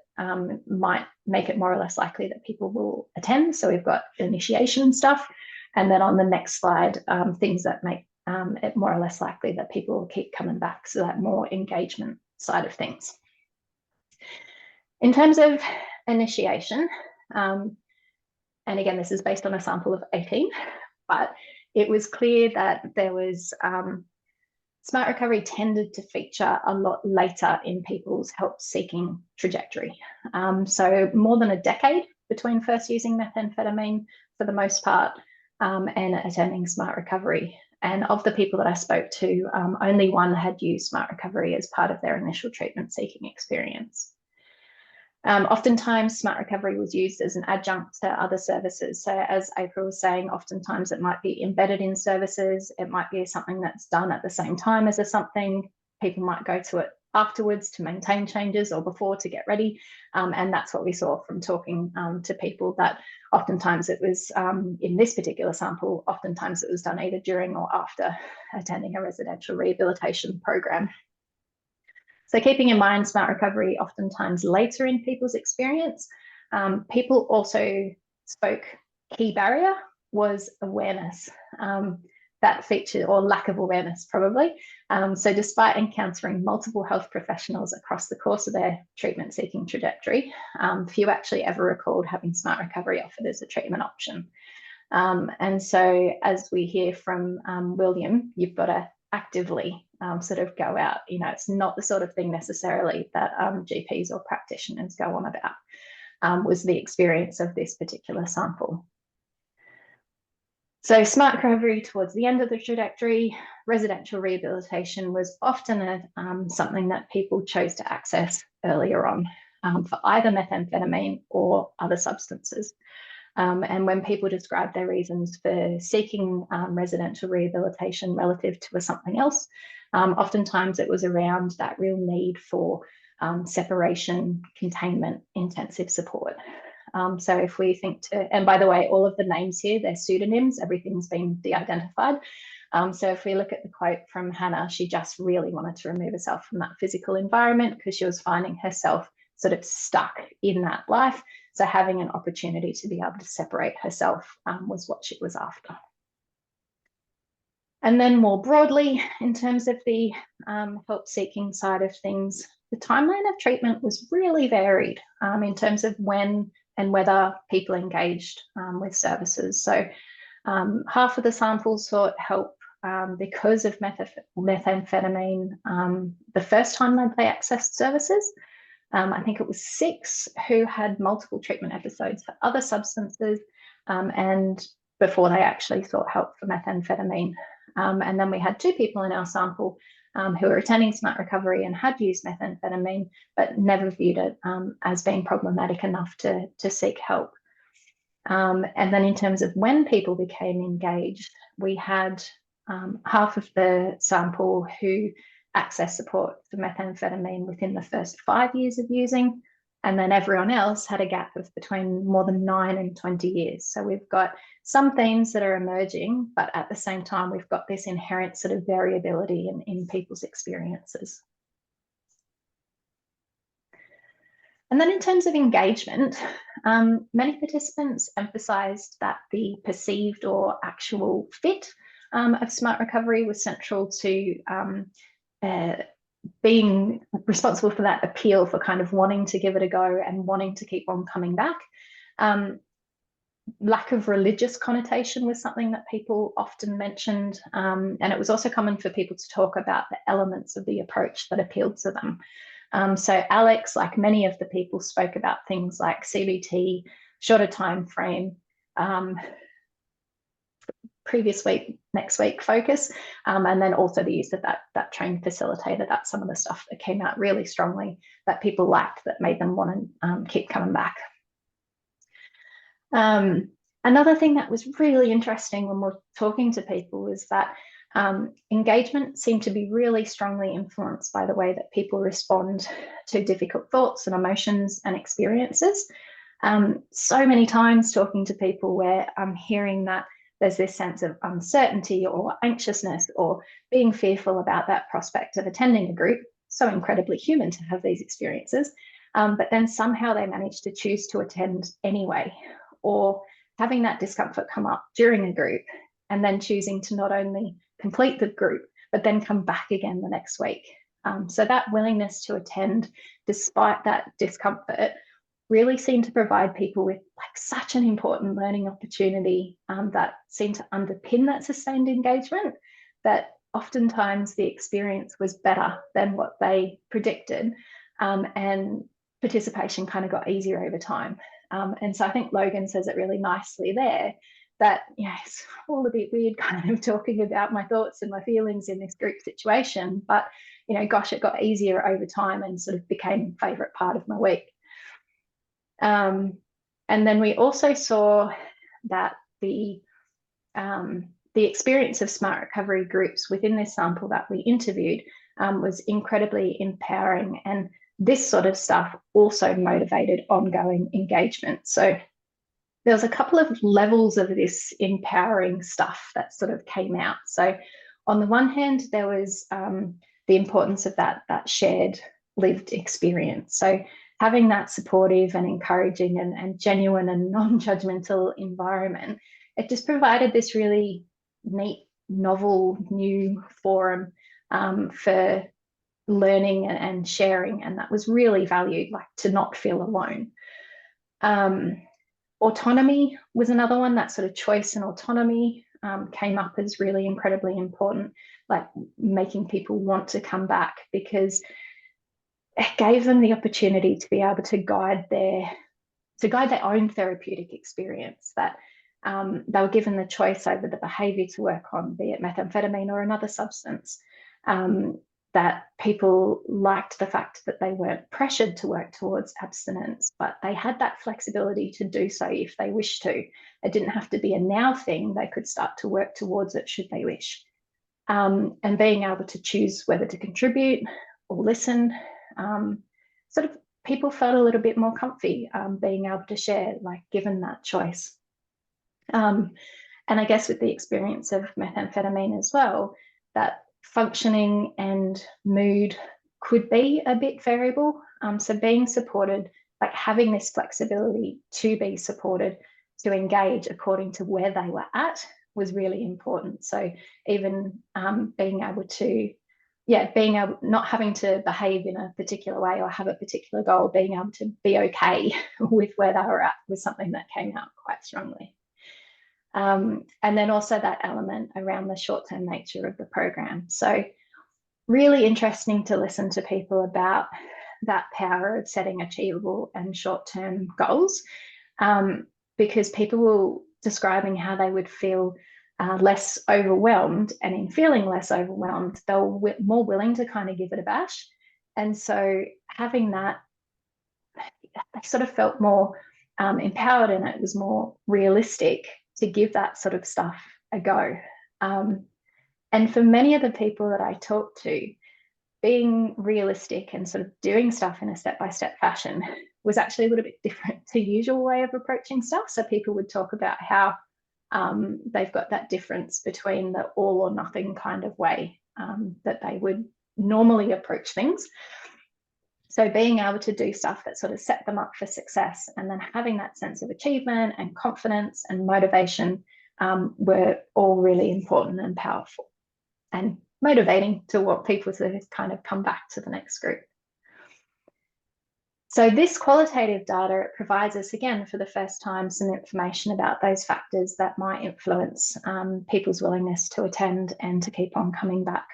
might make it more or less likely that people will attend. So we've got initiation stuff. And then on the next slide, things that make it more or less likely that people will keep coming back. So that more engagement side of things. In terms of initiation, and again, this is based on a sample of 18, but it was clear that there was Smart Recovery tended to feature a lot later in people's help-seeking trajectory. So more than a decade between first using methamphetamine for the most part and attending Smart Recovery. And of the people that I spoke to, only 1 had used Smart Recovery as part of their initial treatment-seeking experience. Oftentimes, Smart Recovery was used as an adjunct to other services. So as April was saying, oftentimes it might be embedded in services. It might be something that's done at the same time as something. People might go to it afterwards to maintain changes or before to get ready. And that's what we saw from talking to people, that oftentimes it was, in this particular sample, oftentimes it was done either during or after attending a residential rehabilitation program. So keeping in mind Smart Recovery oftentimes later in people's experience, people also spoke, key barrier was awareness. That feature, or lack of awareness probably. So despite encountering multiple health professionals across the course of their treatment seeking trajectory, few actually ever recalled having Smart Recovery offered as a treatment option. And so as we hear from William, you've got to actively sort of go out. You know, it's not the sort of thing necessarily that GPs or practitioners go on about, was the experience of this particular sample. So Smart Recovery towards the end of the trajectory, residential rehabilitation was often something that people chose to access earlier on for either methamphetamine or other substances. And when people describe their reasons for seeking residential rehabilitation relative to something else, oftentimes it was around that real need for separation, containment, intensive support. So if we think to, and by the way, all of the names here, they're pseudonyms, everything's been de-identified. So if we look at the quote from Hannah, she just really wanted to remove herself from that physical environment because she was finding herself sort of stuck in that life. So having an opportunity to be able to separate herself was what she was after. And then more broadly, in terms of the help-seeking side of things, the timeline of treatment was really varied in terms of when and whether people engaged with services. So half of the samples sought help because of methamphetamine the first time they accessed services. I think it was 6 who had multiple treatment episodes for other substances and before they actually sought help for methamphetamine. And then we had 2 people in our sample who were attending Smart Recovery and had used methamphetamine, but never viewed it as being problematic enough to seek help. And then in terms of when people became engaged, we had half of the sample who accessed support for methamphetamine within the first 5 years of using, and then everyone else had a gap of between more than 9 and 20 years. So we've got some themes that are emerging, but at the same time, we've got this inherent sort of variability in people's experiences. And then in terms of engagement, many participants emphasised that the perceived or actual fit of Smart Recovery was central to being responsible for that appeal for kind of wanting to give it a go and wanting to keep on coming back. Lack of religious connotation was something that people often mentioned, and it was also common for people to talk about the elements of the approach that appealed to them. So Alex, like many of the people, spoke about things like CBT, shorter time frame, previous week, next week focus, and then also the use of that trained facilitator. That's some of the stuff that came out really strongly that people liked, that made them want to keep coming back. Another thing that was really interesting when we're talking to people is that engagement seemed to be really strongly influenced by the way that people respond to difficult thoughts and emotions and experiences. So many times talking to people where I'm hearing that there's this sense of uncertainty or anxiousness or being fearful about that prospect of attending a group. So incredibly human to have these experiences, but then somehow they manage to choose to attend anyway, or having that discomfort come up during a group and then choosing to not only complete the group, but then come back again the next week. So that willingness to attend despite that discomfort really seemed to provide people with like such an important learning opportunity that seemed to underpin that sustained engagement, that oftentimes the experience was better than what they predicted, and participation kind of got easier over time. And so I think Logan says it really nicely there, that it's all a bit weird kind of talking about my thoughts and my feelings in this group situation, but gosh, it got easier over time and sort of became a favourite part of my week. And then we also saw that the experience of Smart Recovery groups within this sample that we interviewed was incredibly empowering, and this sort of stuff also motivated ongoing engagement. So there was a couple of levels of this empowering stuff that sort of came out. So on the one hand, there was the importance of that shared lived experience. So having that supportive and encouraging and genuine and non-judgmental environment, it just provided this really neat, novel, new forum for learning and sharing, and that was really valued, like to not feel alone. Autonomy was another one. That sort of choice and autonomy came up as really incredibly important, like making people want to come back, because it gave them the opportunity to be able to guide their own therapeutic experience, that they were given the choice over the behaviour to work on, be it methamphetamine or another substance, that people liked the fact that they weren't pressured to work towards abstinence, but they had that flexibility to do so if they wished to. It didn't have to be a now thing. They could start to work towards it should they wish. And being able to choose whether to contribute or listen, sort of people felt a little bit more comfy being able to share, like given that choice. And I guess with the experience of methamphetamine as well, that functioning and mood could be a bit variable. So being supported, like having this flexibility to be supported, to engage according to where they were at, was really important. So even being able to, not having to behave in a particular way or have a particular goal, being able to be okay with where they were at was something that came out quite strongly. And then also that element around the short-term nature of the program. So really interesting to listen to people about that power of setting achievable and short-term goals, because people were describing how they would feel less overwhelmed, and in feeling less overwhelmed, they were more willing to kind of give it a bash. And so having that, they sort of felt more empowered, and it was more realistic to give that sort of stuff a go. And for many of the people that I talked to, being realistic and sort of doing stuff in a step-by-step fashion was actually a little bit different to usual way of approaching stuff. So people would talk about how they've got that difference between the all or nothing kind of way that they would normally approach things. So being able to do stuff that sort of set them up for success, and then having that sense of achievement and confidence and motivation were all really important and powerful and motivating to want people to kind of come back to the next group. So this qualitative data, it provides us again for the first time some information about those factors that might influence people's willingness to attend and to keep on coming back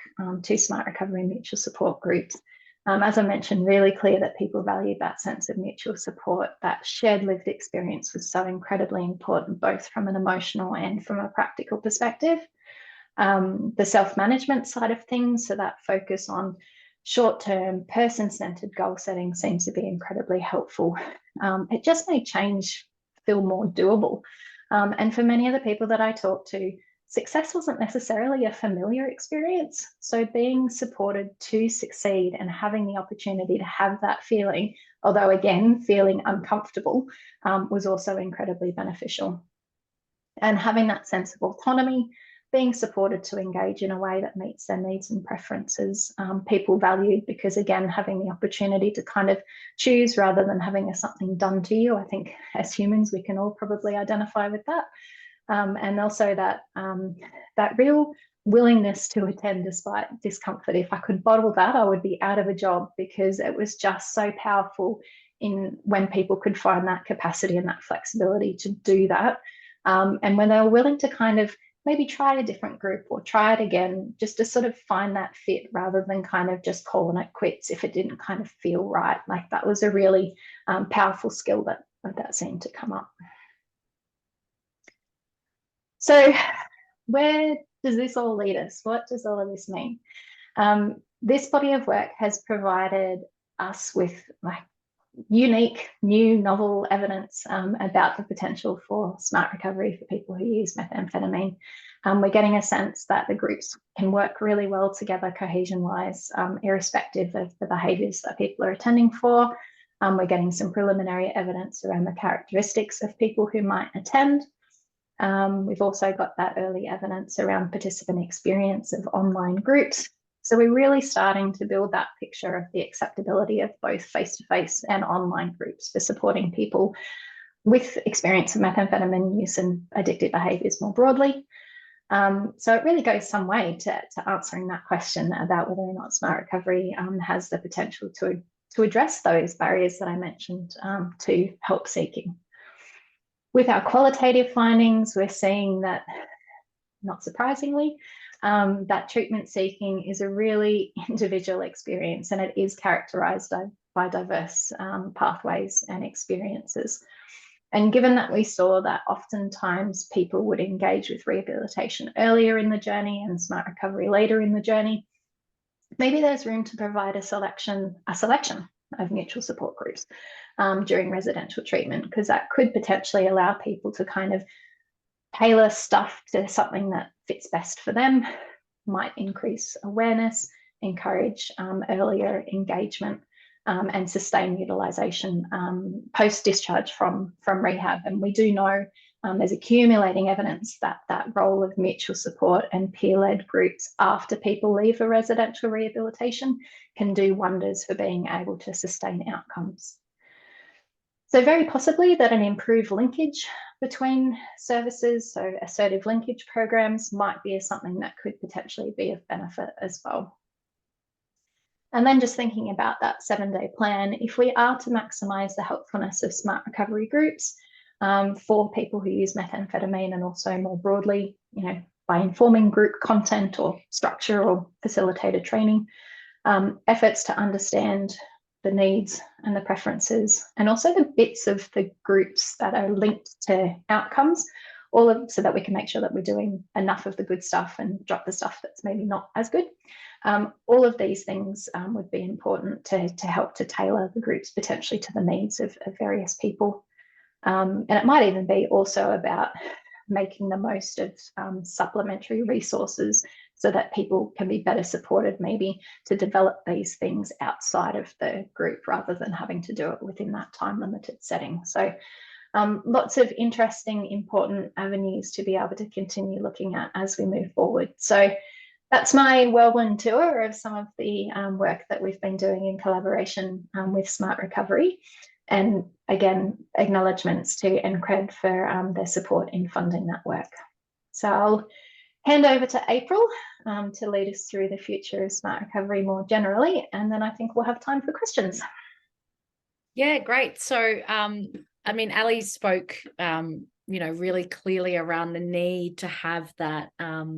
to Smart Recovery and mutual support groups. As I mentioned, really clear that people valued that sense of mutual support. That shared lived experience was so incredibly important, both from an emotional and from a practical perspective. The self-management side of things, so that focus on short-term, person-centered goal setting seems to be incredibly helpful. It just made change feel more doable. And for many of the people that I talked to, success wasn't necessarily a familiar experience. So being supported to succeed and having the opportunity to have that feeling, although again, feeling uncomfortable, was also incredibly beneficial. And having that sense of autonomy, being supported to engage in a way that meets their needs and preferences, people valued, because again, having the opportunity to kind of choose rather than having something done to you. I think as humans, we can all probably identify with that. And also that, that real willingness to attend despite discomfort. If I could bottle that, I would be out of a job, because it was just so powerful in when people could find that capacity and that flexibility to do that. And when they were willing to kind of maybe try a different group or try it again, just to sort of find that fit rather than kind of just calling it quits if it didn't kind of feel right. Like that was a really powerful skill that seemed to come up. So where does this all lead us? What does all of this mean? This body of work has provided us with like unique, new, novel evidence about the potential for smart recovery for people who use methamphetamine. We're getting a sense that the groups can work really well together cohesion-wise, irrespective of the behaviours that people are attending for. We're getting some preliminary evidence around the characteristics of people who might attend. We've also got that early evidence around participant experience of online groups. So we're really starting to build that picture of the acceptability of both face-to-face and online groups for supporting people with experience of methamphetamine use and addictive behaviours more broadly. So it really goes some way to answering that question about whether or not smart recovery has the potential to address those barriers that I mentioned to help seeking. With our qualitative findings, we're seeing that, not surprisingly, that treatment seeking is a really individual experience, and it is characterised by diverse pathways and experiences. And given that we saw that oftentimes people would engage with rehabilitation earlier in the journey and smart recovery later in the journey, maybe there's room to provide a selection of mutual support groups during residential treatment, because that could potentially allow people to kind of tailor stuff to something that fits best for them, might increase awareness, encourage earlier engagement, and sustain utilisation post-discharge from rehab. And we do know there's accumulating evidence that that role of mutual support and peer-led groups after people leave a residential rehabilitation can do wonders for being able to sustain outcomes. So very possibly that an improved linkage between services, so assertive linkage programs, might be something that could potentially be of benefit as well. And then just thinking about that 7-day plan, if we are to maximise the helpfulness of smart recovery groups for people who use methamphetamine, and also more broadly, by informing group content or structure or facilitated training, efforts to understand the needs and the preferences, and also the bits of the groups that are linked to outcomes, so that we can make sure that we're doing enough of the good stuff and drop the stuff that's maybe not as good. All of these things would be important to help to tailor the groups potentially to the needs of various people. And it might even be also about making the most of supplementary resources so that people can be better supported maybe to develop these things outside of the group rather than having to do it within that time limited setting. So lots of interesting, important avenues to be able to continue looking at as we move forward. So that's my whirlwind tour of some of the work that we've been doing in collaboration with Smart Recovery. And again, acknowledgements to NCRED for their support in funding that work. So I'll hand over to April to lead us through the future of Smart Recovery more generally, and then I think we'll have time for questions. Yeah, great. So, I mean, Ali spoke, really clearly around the need to have that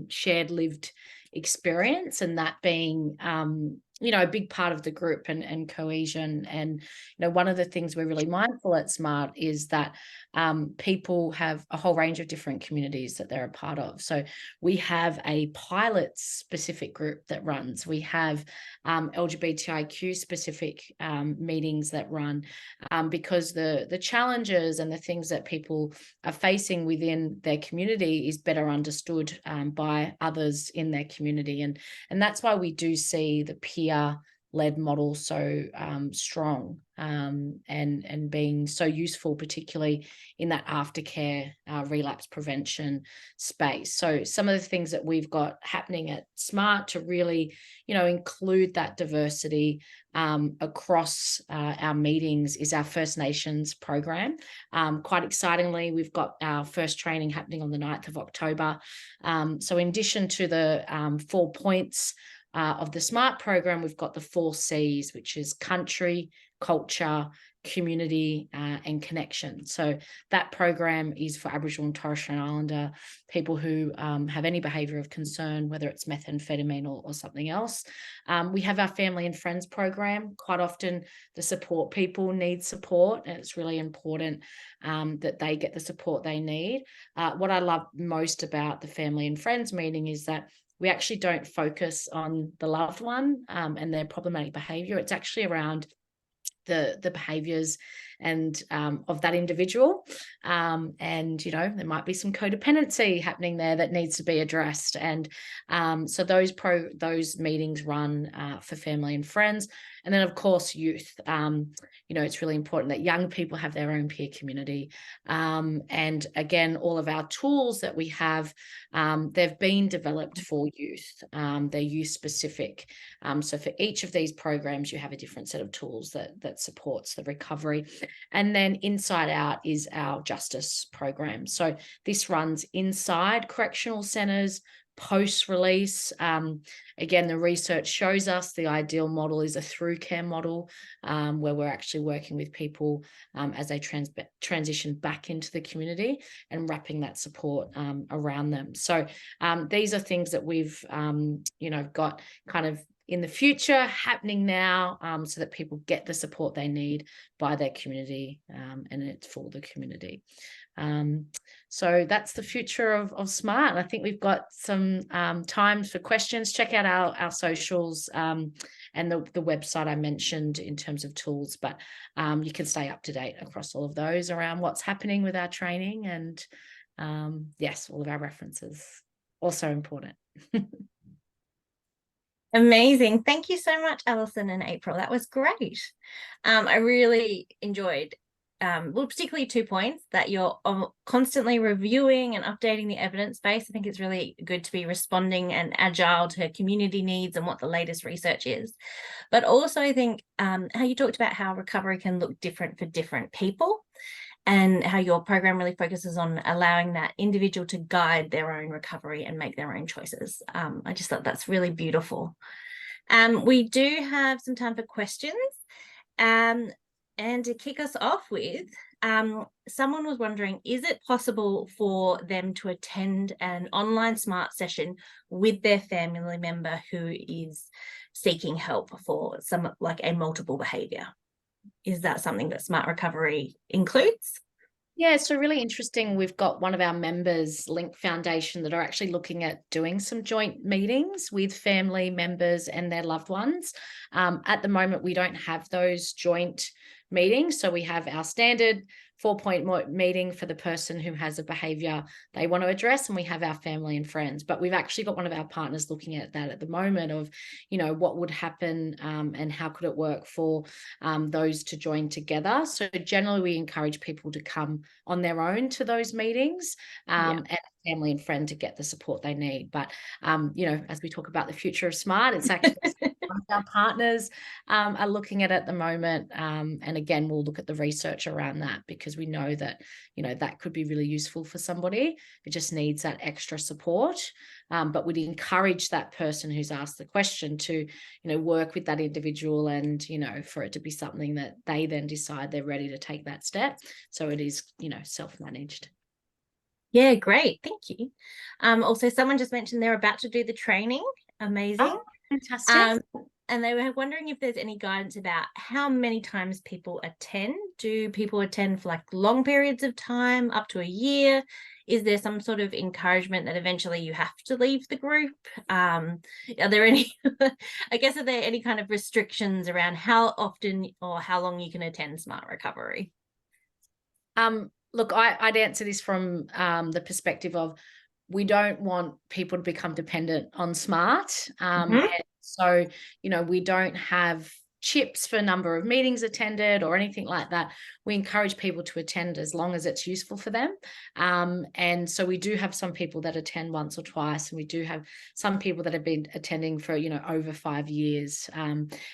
shared lived experience, and that being, a big part of the group and cohesion. And, one of the things we're really mindful at Smart is that people have a whole range of different communities that they're a part of. So we have a pilot specific group that runs. We have LGBTIQ specific meetings that run because the challenges and the things that people are facing within their community is better understood by others in their community. And that's why we do see the peer-led model so strong and being so useful, particularly in that aftercare relapse prevention space. So some of the things that we've got happening at Smart to really, include that diversity across our meetings is our First Nations program. Quite excitingly, we've got our first training happening on the 9th of October. So in addition to the 4 points of the SMART program, we've got the 4 C's, which is country, culture, community, and connection. So that program is for Aboriginal and Torres Strait Islander people who have any behaviour of concern, whether it's methamphetamine or something else. We have our family and friends program. Quite often the support people need support, and it's really important that they get the support they need. What I love most about the family and friends meeting is that we actually don't focus on the loved one and their problematic behaviour. It's actually around the behaviours and of that individual, and there might be some codependency happening there that needs to be addressed. And so those meetings run for family and friends. And then, of course, youth. It's really important that young people have their own peer community. And again, all of our tools that we have, they've been developed for youth. They're youth specific. So for each of these programs, you have a different set of tools that supports the recovery. And then Inside Out is our justice program. So this runs inside correctional centres, post-release. Again, the research shows us the ideal model is a through care model where we're actually working with people as they transition back into the community and wrapping that support around them. So these are things that we've got kind of in the future happening now so that people get the support they need by their community and it's for the community. So that's the future of Smart. And I think we've got some time for questions. Check out our socials and the website I mentioned in terms of tools, but you can stay up to date across all of those around what's happening with our training. And yes, all of our references, also important. Amazing. Thank you so much, Alison and April. That was great. I really enjoyed well, particularly 2 points, that you're constantly reviewing and updating the evidence base. I think it's really good to be responding and agile to community needs and what the latest research is. But also I think how you talked about how recovery can look different for different people, and how your program really focuses on allowing that individual to guide their own recovery and make their own choices. I just thought that's really beautiful. We do have some time for questions. And to kick us off with, someone was wondering, is it possible for them to attend an online SMART session with their family member who is seeking help for some, like a multiple behaviour? Is that something that Smart Recovery includes? Yeah, so really interesting. We've got one of our members, Link Foundation, that are actually looking at doing some joint meetings with family members and their loved ones. At the moment, we don't have those joint meetings. So we have our standard 4-point meeting for the person who has a behaviour they want to address, and we have our family and friends. But we've actually got one of our partners looking at that at the moment of, what would happen and how could it work for those to join together. So generally we encourage people to come on their own to those meetings and family and friend to get the support they need. But, as we talk about the future of SMART, it's actually one of our partners are looking at the moment. And again, we'll look at the research around that, because we know that, that could be really useful for somebody who just needs that extra support. But we'd encourage that person who's asked the question to, work with that individual and, for it to be something that they then decide they're ready to take that step. So it is, self-managed. Yeah, great. Thank you. Also, someone just mentioned they're about to do the training. Amazing. Oh, fantastic. And they were wondering if there's any guidance about how many times people attend. Do people attend for like long periods of time, up to a year? Is there some sort of encouragement that eventually you have to leave the group? Are there any, I guess, are there any kind of restrictions around how often or how long you can attend Smart Recovery? Look, I'd answer this from the perspective of, we don't want people to become dependent on SMART. And so, we don't have chips for number of meetings attended or anything like that. We encourage people to attend as long as it's useful for them. And so we do have some people that attend once or twice, and we do have some people that have been attending for, over 5 years.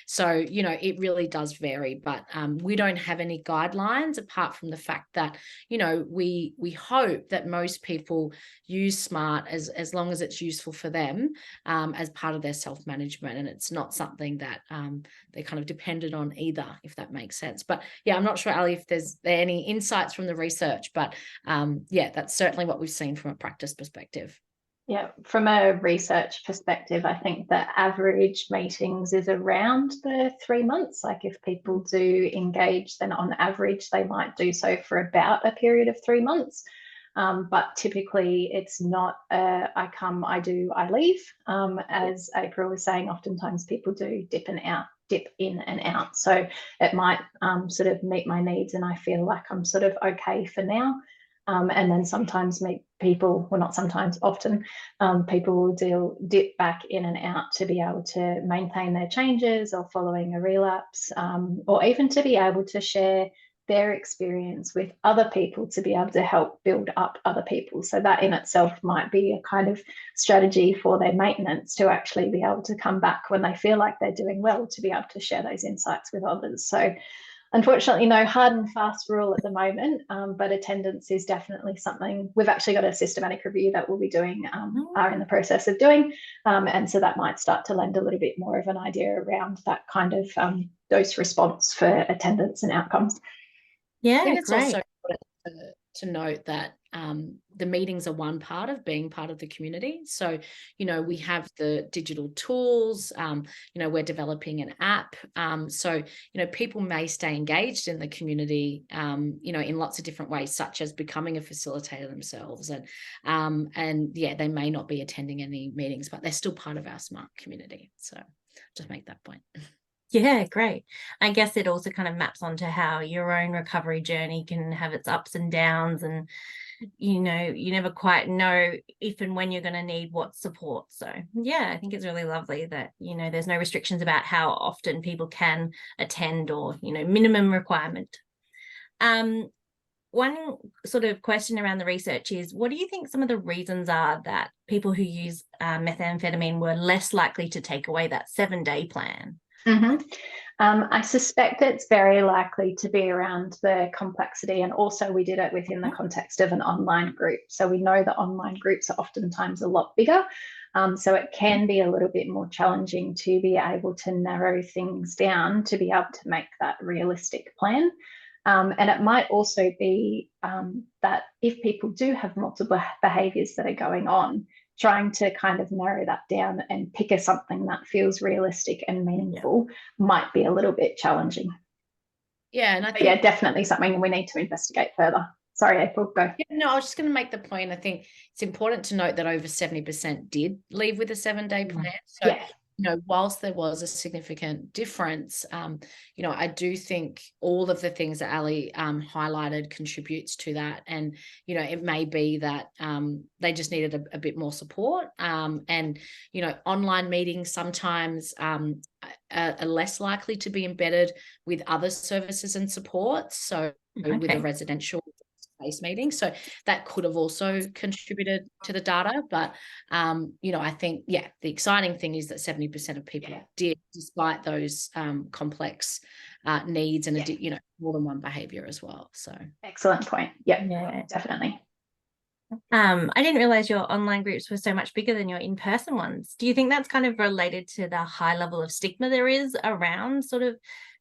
So, it really does vary, but we don't have any guidelines apart from the fact that, we hope that most people use SMART as long as it's useful for them as part of their self-management. And it's not something that they're kind of dependent on either, if that makes sense. But yeah, I'm not sure, Ali, if there any insights from the research, but that's certainly what we've seen from a practice perspective. Yeah, from a research perspective, I think the average meetings is around the 3 months. Like if people do engage, then on average, they might do so for about a period of 3 months. But typically it's not I come, I do, I leave. As April was saying, oftentimes people do dip in and out. So it might sort of meet my needs and I feel like I'm sort of okay for now. And then sometimes meet people, well, not sometimes, often people will dip back in and out to be able to maintain their changes or following a relapse, or even to be able to share their experience with other people to be able to help build up other people. So that in itself might be a kind of strategy for their maintenance, to actually be able to come back when they feel like they're doing well, to be able to share those insights with others. So unfortunately, no hard and fast rule at the moment, but attendance is definitely something. We've actually got a systematic review that we'll be doing, are in the process of doing. And so that might start to lend a little bit more of an idea around that kind of dose response for attendance and outcomes. Yeah, I think it's great. also important to note that the meetings are one part of being part of the community. So, we have the digital tools, we're developing an app. So, people may stay engaged in the community, in lots of different ways, such as becoming a facilitator themselves. And they may not be attending any meetings, but they're still part of our SMART community. So just make that point. Yeah, great. I guess it also kind of maps onto how your own recovery journey can have its ups and downs, and you never quite know if and when you're going to need what support. So yeah, I think it's really lovely that there's no restrictions about how often people can attend or minimum requirement. One sort of question around the research is, what do you think some of the reasons are that people who use methamphetamine were less likely to take away that 7-day plan? I suspect it's very likely to be around the complexity, and also we did it within the context of an online group. So we know that online groups are oftentimes a lot bigger. So it can be a little bit more challenging to be able to narrow things down to be able to make that realistic plan. And it might also be that if people do have multiple behaviours that are going on, trying to kind of narrow that down and pick something that feels realistic and meaningful might be a little bit challenging. Yeah, and I think definitely something we need to investigate further. Sorry, April, go. Yeah, no, I was just going to make the point. I think it's important to note that over 70% did leave with a 7-day plan. So, whilst there was a significant difference, I do think all of the things that Ali highlighted contributes to that. And, it may be that they just needed a bit more support. And, online meetings sometimes are less likely to be embedded with other services and supports. So with a residential meeting, so that could have also contributed to the data. But I think the exciting thing is that 70% of people did, despite those complex needs and more than one behavior as well. So excellent point. Yeah, definitely. I didn't realize your online groups were so much bigger than your in-person ones. Do you think that's kind of related to the high level of stigma there is around sort of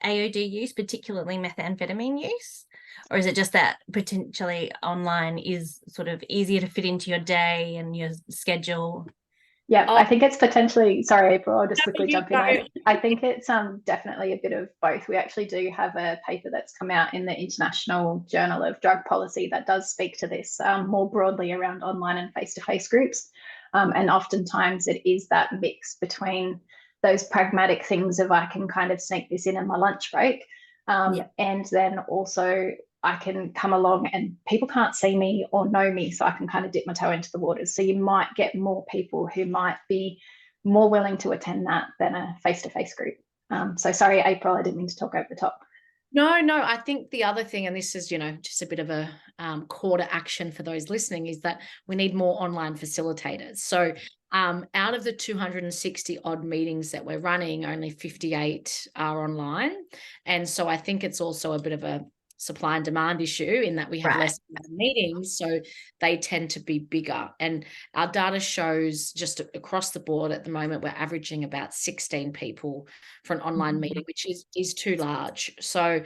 AOD use, particularly methamphetamine use? Or is it just that potentially online is sort of easier to fit into your day and your schedule? Yeah, I think it's potentially, sorry, April, I'll just quickly jump in. I think it's definitely a bit of both. We actually do have a paper that's come out in the International Journal of Drug Policy that does speak to this more broadly around online and face-to-face groups. And oftentimes it is that mix between those pragmatic things of I can kind of sneak this in my lunch break. And then also I can come along and people can't see me or know me, so I can kind of dip my toe into the waters. So you might get more people who might be more willing to attend that than a face-to-face group. So sorry, April, I didn't mean to talk over the top. No, I think the other thing, and this is, just a bit of a call to action for those listening, is that we need more online facilitators. So out of the 260 odd meetings that we're running, only 58 are online. And so I think it's also a bit of a supply and demand issue in that we have less meetings, so they tend to be bigger. And our data shows just across the board at the moment, we're averaging about 16 people for an online meeting, which is too large. So,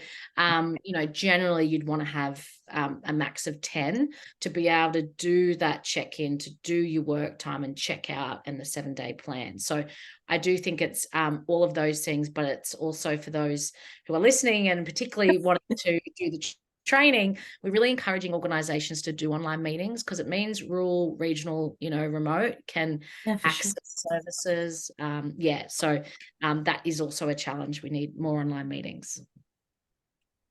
generally you'd want to have a max of 10 to be able to do that check-in, to do your work time and check out and the 7-day plan. So I do think it's all of those things, but it's also for those who are listening and particularly wanting to do the training, we're really encouraging organisations to do online meetings because it means rural, regional, remote can access services. So that is also a challenge. We need more online meetings.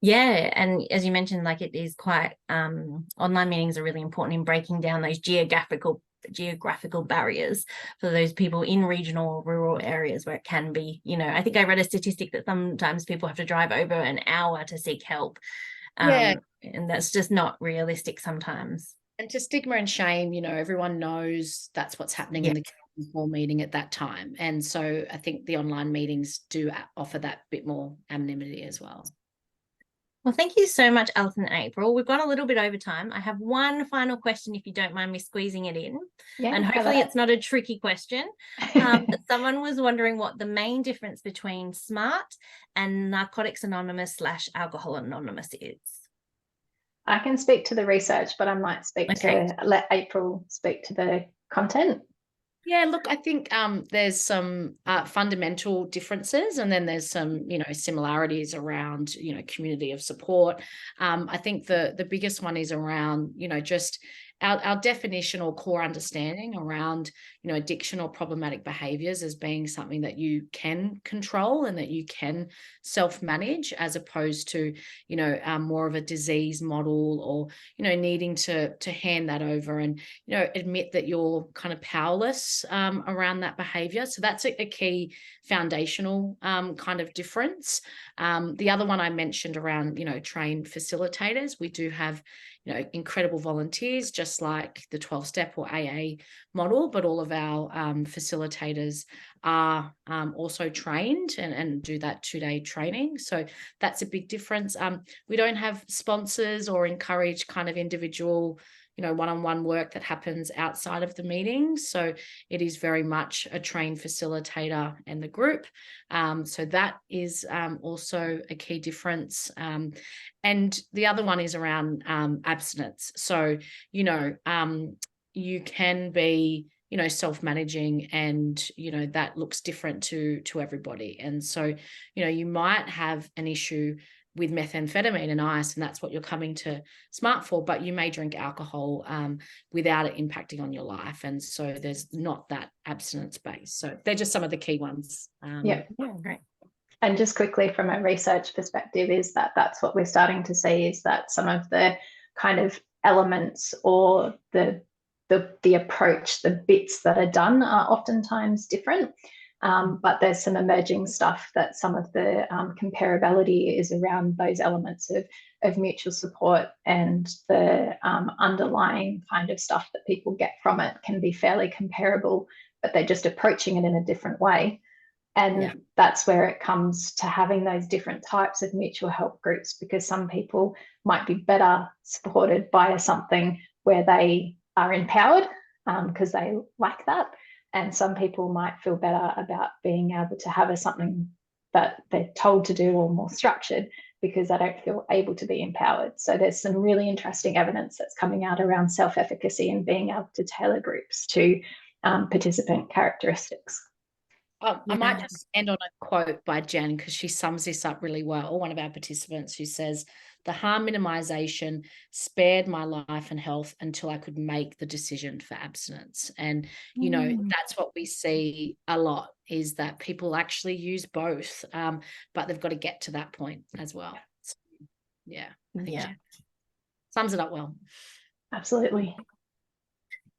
Yeah, and as you mentioned, like it is quite online meetings are really important in breaking down those geographical barriers for those people in regional or rural areas where it can be, I think I read a statistic that sometimes people have to drive over an hour to seek help. And that's just not realistic sometimes. And to stigma and shame, everyone knows that's what's happening in the hall meeting at that time. And so I think the online meetings do offer that bit more anonymity as well. Well, thank you so much, Alison and April. We've gone a little bit over time. I have one final question, if you don't mind me squeezing it in. And hopefully it's not a tricky question. But someone was wondering what the main difference between SMART and Narcotics Anonymous / Alcohol Anonymous is. I can speak to the research, but I might let April speak to the content. Yeah, look, I think there's some fundamental differences, and then there's some, similarities around, community of support. I think the biggest one is around, just our definition or core understanding around, addiction or problematic behaviors as being something that you can control and that you can self-manage, as opposed to, more of a disease model, or, needing to hand that over and, admit that you're kind of powerless around that behavior. So that's a key foundational kind of difference. The other one I mentioned around, trained facilitators. We do have, incredible volunteers, just like the 12-step or AA model, but all of our facilitators are also trained and do that 2-day training. So that's a big difference. We don't have sponsors or encourage kind of individual, one-on-one work that happens outside of the meetings. So it is very much a trained facilitator and the group. So that is also a key difference. And the other one is around abstinence. So, you can be, self-managing, and, that looks different to everybody. And so, you might have an issue with methamphetamine and ice, and that's what you're coming to SMART for, but you may drink alcohol without it impacting on your life. And so there's not that abstinence base. So they're just some of the key ones. Yeah, great. And just quickly, from a research perspective, is that's what we're starting to see, is that some of the kind of elements or the approach, the bits that are done are oftentimes different. But there's some emerging stuff that some of the comparability is around those elements of mutual support, and the underlying kind of stuff that people get from it can be fairly comparable, but they're just approaching it in a different way. And that's where it comes to having those different types of mutual help groups, because some people might be better supported by something where they are empowered because they like that. And some people might feel better about being able to have something that they're told to do or more structured, because they don't feel able to be empowered. So there's some really interesting evidence that's coming out around self-efficacy and being able to tailor groups to participant characteristics. I might just end on a quote by Jen, because she sums this up really well. One of our participants, who says, "The harm minimization spared my life and health until I could make the decision for abstinence." And, that's what we see a lot, is that people actually use both, but they've got to get to that point as well. So, I think Jen sums it up well. Absolutely.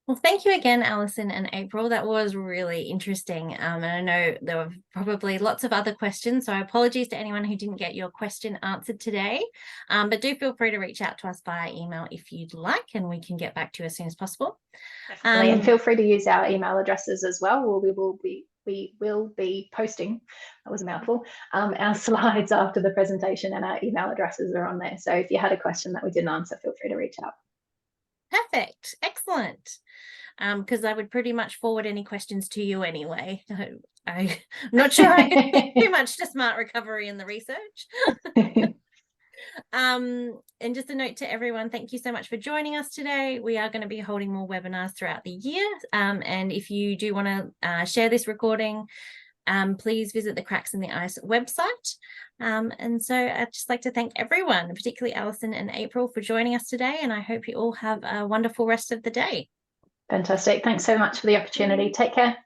Well, thank you again, Alison and April. That was really interesting. And I know there were probably lots of other questions, so apologies to anyone who didn't get your question answered today. But do feel free to reach out to us via email if you'd like, and we can get back to you as soon as possible. Definitely. And feel free to use our email addresses as well. We will be posting, that was a mouthful, our slides after the presentation, and our email addresses are on there. So if you had a question that we didn't answer, feel free to reach out. Perfect. Excellent. Because I would pretty much forward any questions to you anyway. I'm not sure I can do too much to Smart Recovery in the research. And just a note to everyone, thank you so much for joining us today. We are going to be holding more webinars throughout the year. And if you do want to share this recording, please visit the Cracks in the Ice website. And so I'd just like to thank everyone, particularly Alison and April, for joining us today. And I hope you all have a wonderful rest of the day. Fantastic. Thanks so much for the opportunity. Take care.